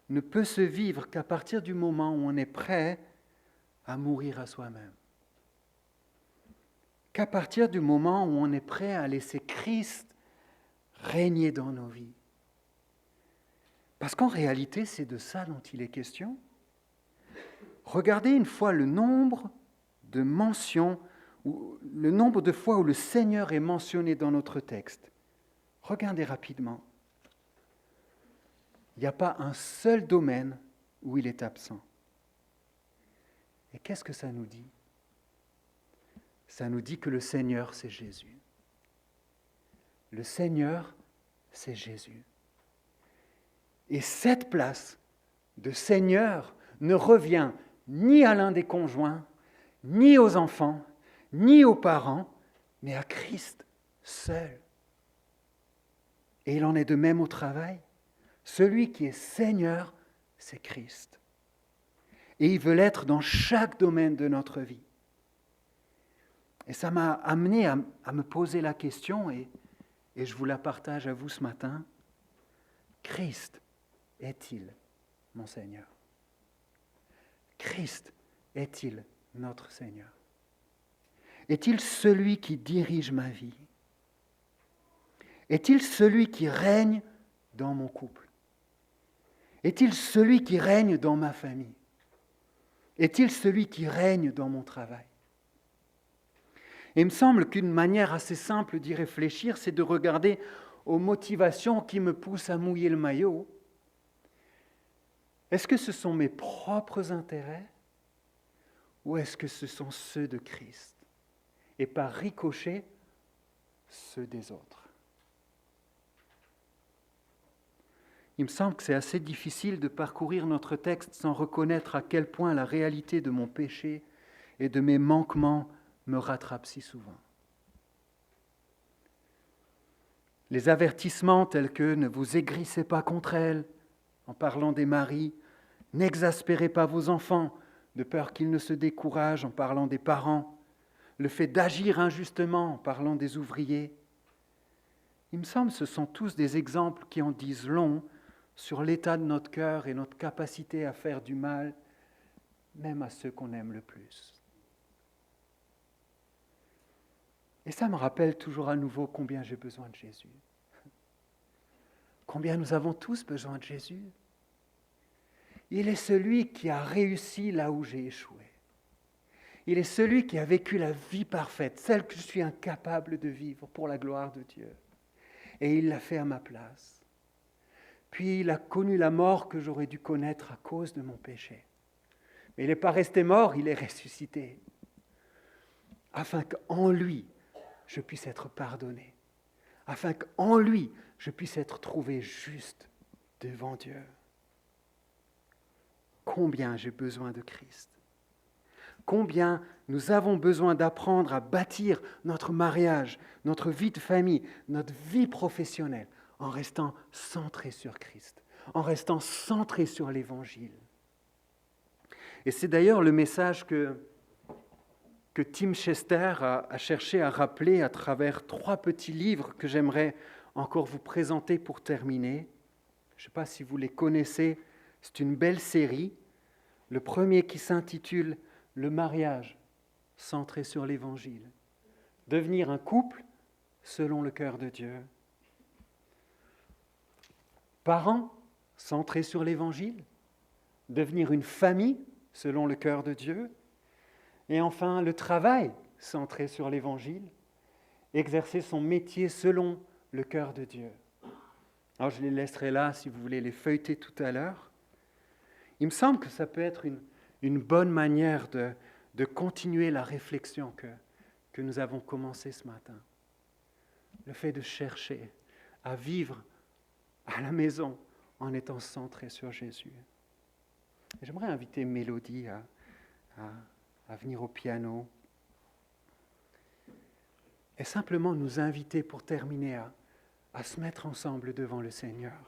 ne peut se vivre qu'à partir du moment où on est prêt à mourir à soi-même. Qu'à partir du moment où on est prêt à laisser Christ régner dans nos vies. Parce qu'en réalité, c'est de ça dont il est question. Regardez une fois le nombre de mentions, ou le nombre de fois où le Seigneur est mentionné dans notre texte. Regardez rapidement. Il n'y a pas un seul domaine où il est absent. Et qu'est-ce que ça nous dit ? Ça nous dit que le Seigneur, c'est Jésus. Le Seigneur, c'est Jésus. Et cette place de Seigneur ne revient ni à l'un des conjoints, ni aux enfants, ni aux parents, mais à Christ seul. Et il en est de même au travail. Celui qui est Seigneur, c'est Christ. Et il veut l'être dans chaque domaine de notre vie. Et ça m'a amené à me poser la question, et je vous la partage à vous ce matin. Christ est-il mon Seigneur? Christ est-il notre Seigneur? Est-il celui qui dirige ma vie? Est-il celui qui règne dans mon couple? Est-il celui qui règne dans ma famille? Est-il celui qui règne dans mon travail? Et il me semble qu'une manière assez simple d'y réfléchir, c'est de regarder aux motivations qui me poussent à mouiller le maillot. Est-ce que ce sont mes propres intérêts ou est-ce que ce sont ceux de Christ? Et par ricochet, ceux des autres. Il me semble que c'est assez difficile de parcourir notre texte sans reconnaître à quel point la réalité de mon péché et de mes manquements me rattrape si souvent. Les avertissements tels que « ne vous aigrissez pas contre elles » en parlant des maris, « n'exaspérez pas vos enfants de peur qu'ils ne se découragent » en parlant des parents, le fait d'agir injustement en parlant des ouvriers. Il me semble que ce sont tous des exemples qui en disent long sur l'état de notre cœur et notre capacité à faire du mal, même à ceux qu'on aime le plus. Et ça me rappelle toujours à nouveau combien j'ai besoin de Jésus. Combien nous avons tous besoin de Jésus. Il est celui qui a réussi là où j'ai échoué. Il est celui qui a vécu la vie parfaite, celle que je suis incapable de vivre pour la gloire de Dieu. Et il l'a fait à ma place. Puis il a connu la mort que j'aurais dû connaître à cause de mon péché. Mais il n'est pas resté mort, il est ressuscité. Afin qu'en lui, je puisse être pardonné. Afin qu'en lui, je puisse être trouvé juste devant Dieu. Combien j'ai besoin de Christ. Combien nous avons besoin d'apprendre à bâtir notre mariage, notre vie de famille, notre vie professionnelle, en restant centré sur Christ, en restant centré sur l'Évangile. Et c'est d'ailleurs le message que Tim Chester a cherché à rappeler à travers 3 petits livres que j'aimerais encore vous présenter pour terminer. Je ne sais pas si vous les connaissez, c'est une belle série. Le premier qui s'intitule « Le mariage, centré sur l'Évangile ». Devenir un couple selon le cœur de Dieu. Parents, centrés sur l'Évangile. Devenir une famille selon le cœur de Dieu. Et enfin, le travail, centré sur l'Évangile. Exercer son métier selon le cœur de Dieu. Alors je les laisserai là si vous voulez les feuilleter tout à l'heure. Il me semble que ça peut être une bonne manière de continuer la réflexion que nous avons commencée ce matin. Le fait de chercher à vivre à la maison en étant centré sur Jésus. Et j'aimerais inviter Mélodie à venir au piano et simplement nous inviter pour terminer à se mettre ensemble devant le Seigneur.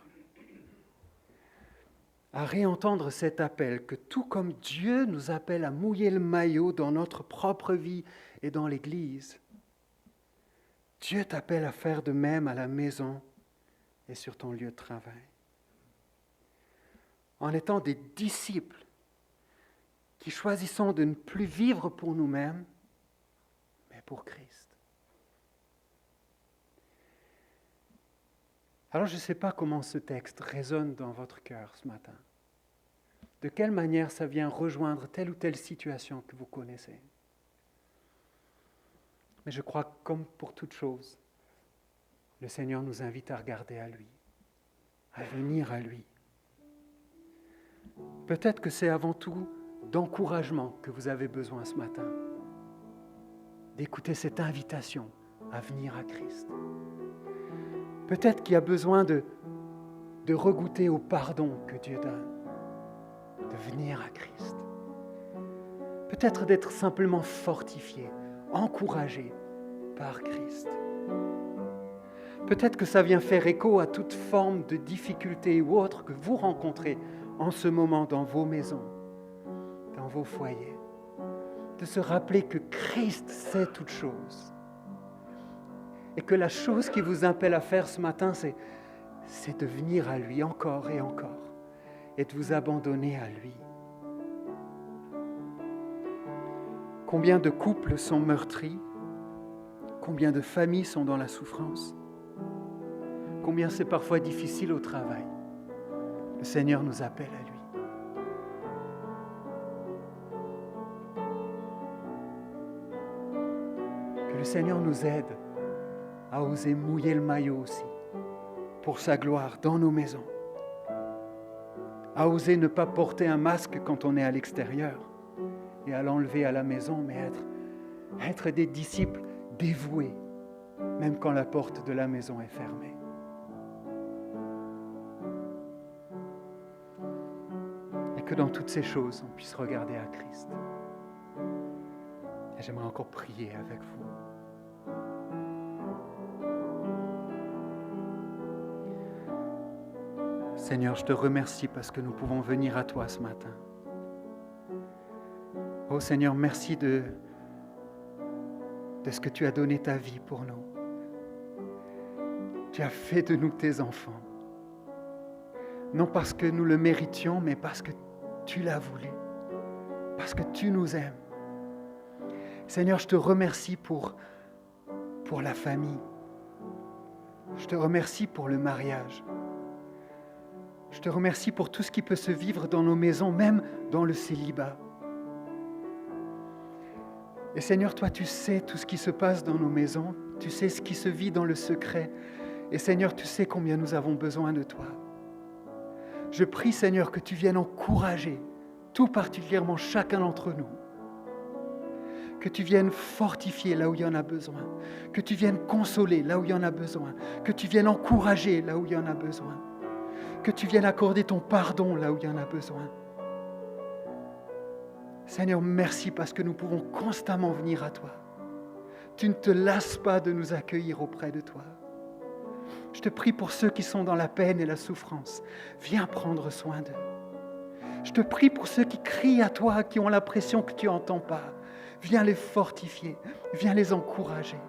À réentendre cet appel que tout comme Dieu nous appelle à mouiller le maillot dans notre propre vie et dans l'Église, Dieu t'appelle à faire de même à la maison et sur ton lieu de travail. En étant des disciples qui choisissons de ne plus vivre pour nous-mêmes, mais pour Christ. Alors je ne sais pas comment ce texte résonne dans votre cœur ce matin. De quelle manière ça vient rejoindre telle ou telle situation que vous connaissez. Mais je crois que comme pour toute chose, le Seigneur nous invite à regarder à lui, à venir à lui. Peut-être que c'est avant tout d'encouragement que vous avez besoin ce matin, d'écouter cette invitation à venir à Christ. Peut-être qu'il y a besoin de regoûter au pardon que Dieu donne, de venir à Christ. Peut-être d'être simplement fortifié, encouragé par Christ. Peut-être que ça vient faire écho à toute forme de difficulté ou autre que vous rencontrez en ce moment dans vos maisons, dans vos foyers, de se rappeler que Christ sait toutes choses. Et que la chose qui vous appelle à faire ce matin, c'est de venir à lui encore et encore, et de vous abandonner à lui. Combien de couples sont meurtris? Combien de familles sont dans la souffrance? Combien c'est parfois difficile au travail? Le Seigneur nous appelle à lui. Que le Seigneur nous aide à oser mouiller le maillot aussi, pour sa gloire, dans nos maisons. À oser ne pas porter un masque quand on est à l'extérieur et à l'enlever à la maison, mais être des disciples dévoués, même quand la porte de la maison est fermée. Et que dans toutes ces choses, on puisse regarder à Christ. Et j'aimerais encore prier avec vous. Seigneur, je te remercie parce que nous pouvons venir à toi ce matin. Oh Seigneur, merci de ce que tu as donné ta vie pour nous. Tu as fait de nous tes enfants. Non parce que nous le méritions, mais parce que tu l'as voulu. Parce que tu nous aimes. Seigneur, je te remercie pour la famille. Je te remercie pour le mariage. Je te remercie pour tout ce qui peut se vivre dans nos maisons, même dans le célibat. Et Seigneur, toi, tu sais tout ce qui se passe dans nos maisons. Tu sais ce qui se vit dans le secret. Et Seigneur, tu sais combien nous avons besoin de toi. Je prie, Seigneur, que tu viennes encourager, tout particulièrement chacun d'entre nous. Que tu viennes fortifier là où il y en a besoin. Que tu viennes consoler là où il y en a besoin. Que tu viennes encourager là où il y en a besoin. Que tu viennes accorder ton pardon là où il y en a besoin. Seigneur, merci parce que nous pouvons constamment venir à toi. Tu ne te lasses pas de nous accueillir auprès de toi. Je te prie pour ceux qui sont dans la peine et la souffrance. Viens prendre soin d'eux. Je te prie pour ceux qui crient à toi, qui ont l'impression que tu n'entends pas. Viens les fortifier, viens les encourager.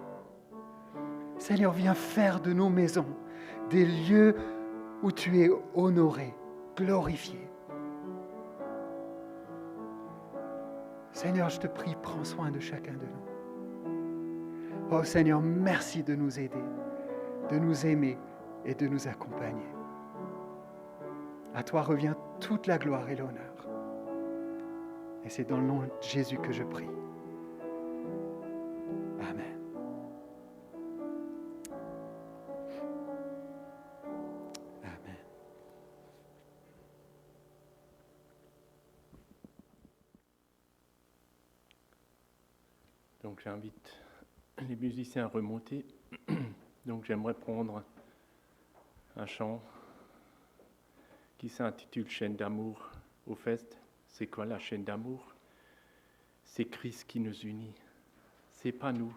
Seigneur, viens faire de nos maisons des lieux où tu es honoré, glorifié. Seigneur, je te prie, prends soin de chacun de nous. Oh Seigneur, merci de nous aider, de nous aimer et de nous accompagner. À toi revient toute la gloire et l'honneur. Et c'est dans le nom de Jésus que je prie. Amen. Amen. Donc j'invite les musiciens à remonter. Donc j'aimerais prendre un chant qui s'intitule « Chaîne d'amour » au fest. C'est quoi la chaîne d'amour? C'est Christ qui nous unit. C'est pas nous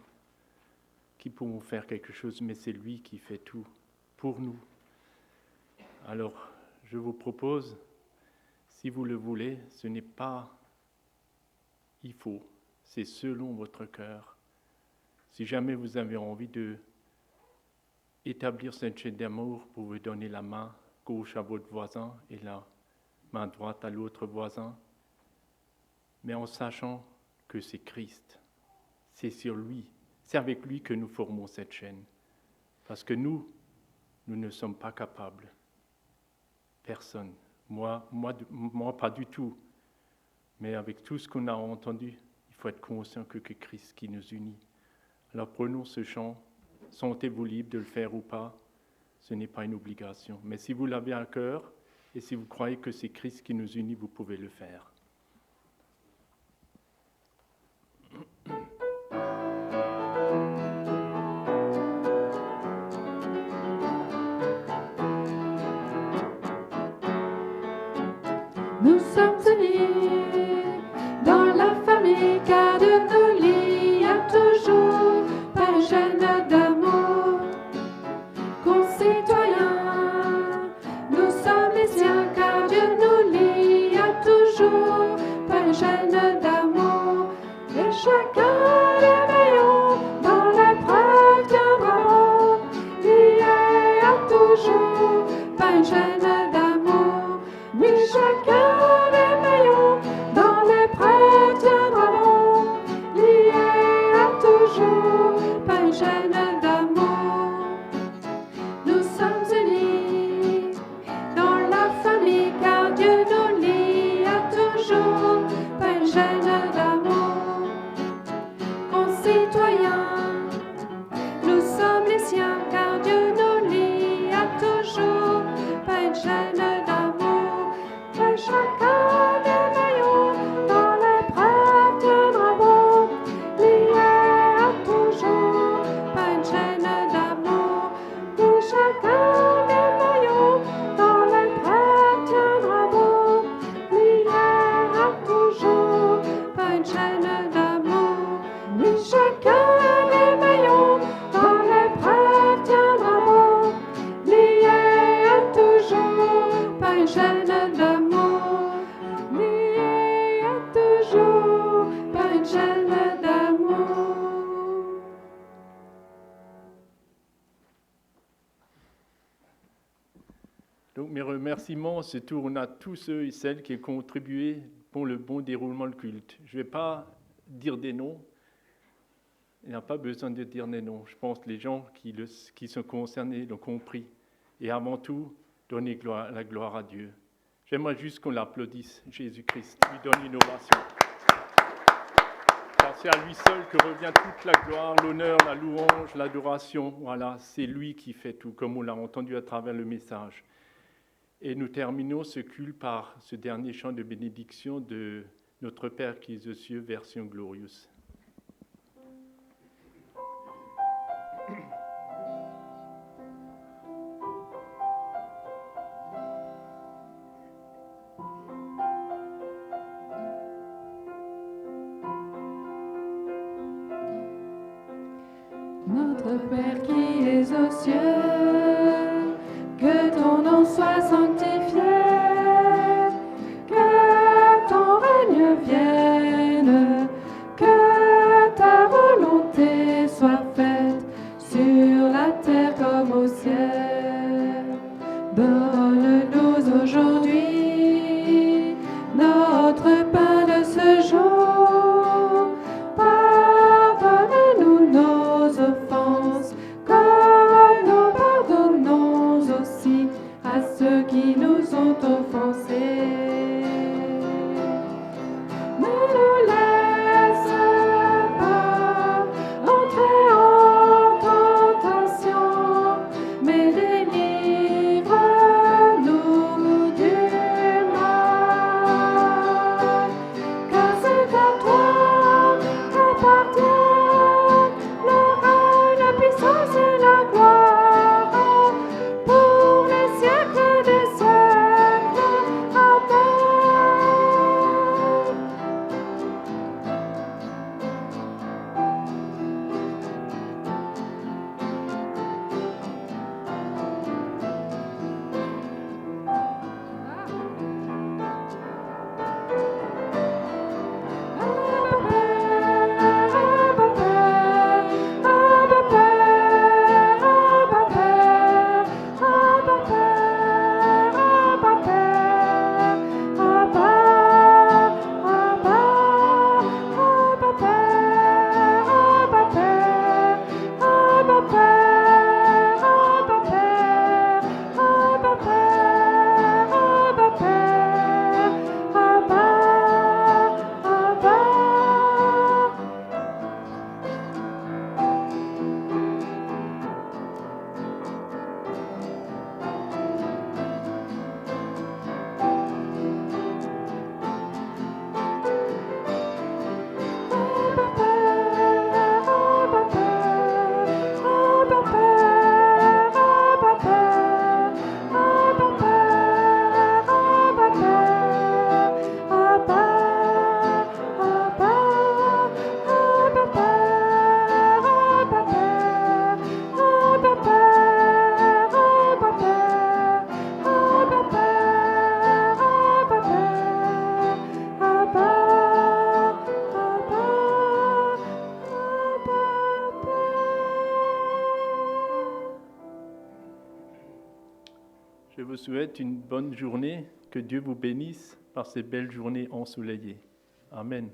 qui pouvons faire quelque chose, mais c'est lui qui fait tout pour nous. Alors, je vous propose, si vous le voulez, ce n'est pas « il faut », c'est selon votre cœur. Si jamais vous avez envie de établir cette chaîne d'amour, vous pouvez donner la main gauche à votre voisin et la main droite à l'autre voisin, mais en sachant que c'est Christ, c'est sur lui, c'est avec lui que nous formons cette chaîne. Parce que nous ne sommes pas capables. Personne. Moi pas du tout. Mais avec tout ce qu'on a entendu, il faut être conscient que c'est Christ qui nous unit. Alors prenons ce chant, sentez-vous libre de le faire ou pas, ce n'est pas une obligation. Mais si vous l'avez à cœur, et si vous croyez que c'est Christ qui nous unit, vous pouvez le faire. Nous sommes unis dans la famille, car Dieu nous lie à toujours par une chaîne d'amour. Concitoyens, nous sommes les siens, car Dieu nous lie Donc mes remerciements se tournent à tous ceux et celles qui ont contribué pour le bon déroulement du culte. Je ne vais pas dire des noms. Il n'y a pas besoin de dire des noms. Je pense que les gens qui sont concernés l'ont compris. Et avant tout, donner la gloire à Dieu. J'aimerais juste qu'on l'applaudisse, Jésus-Christ, lui donne une ovation. Car c'est à lui seul que revient toute la gloire, l'honneur, la louange, l'adoration. Voilà, c'est lui qui fait tout, comme on l'a entendu à travers le message. Et nous terminons ce culte par ce dernier chant de bénédiction de Notre Père qui est aux cieux, version Glorious. Notre Père qui es aux cieux, que ton nom soit sanctifié, que ton règne vienne, que ta volonté soit faite sur la terre comme au ciel. Donne-nous aujourd'hui notre pain de ce jour. Pardonne-nous nos offenses, comme nous pardonnons aussi à ceux qui nous ont offensés. Ne nous laisse pas entrer en tentation, mais délivre-nous du mal. Car c'est à toi qu'appartiennent le règne, la puissance et la gloire pour les siècles des siècles. Amen. Je vous souhaite une bonne journée, que Dieu vous bénisse par ces belles journées ensoleillées. Amen.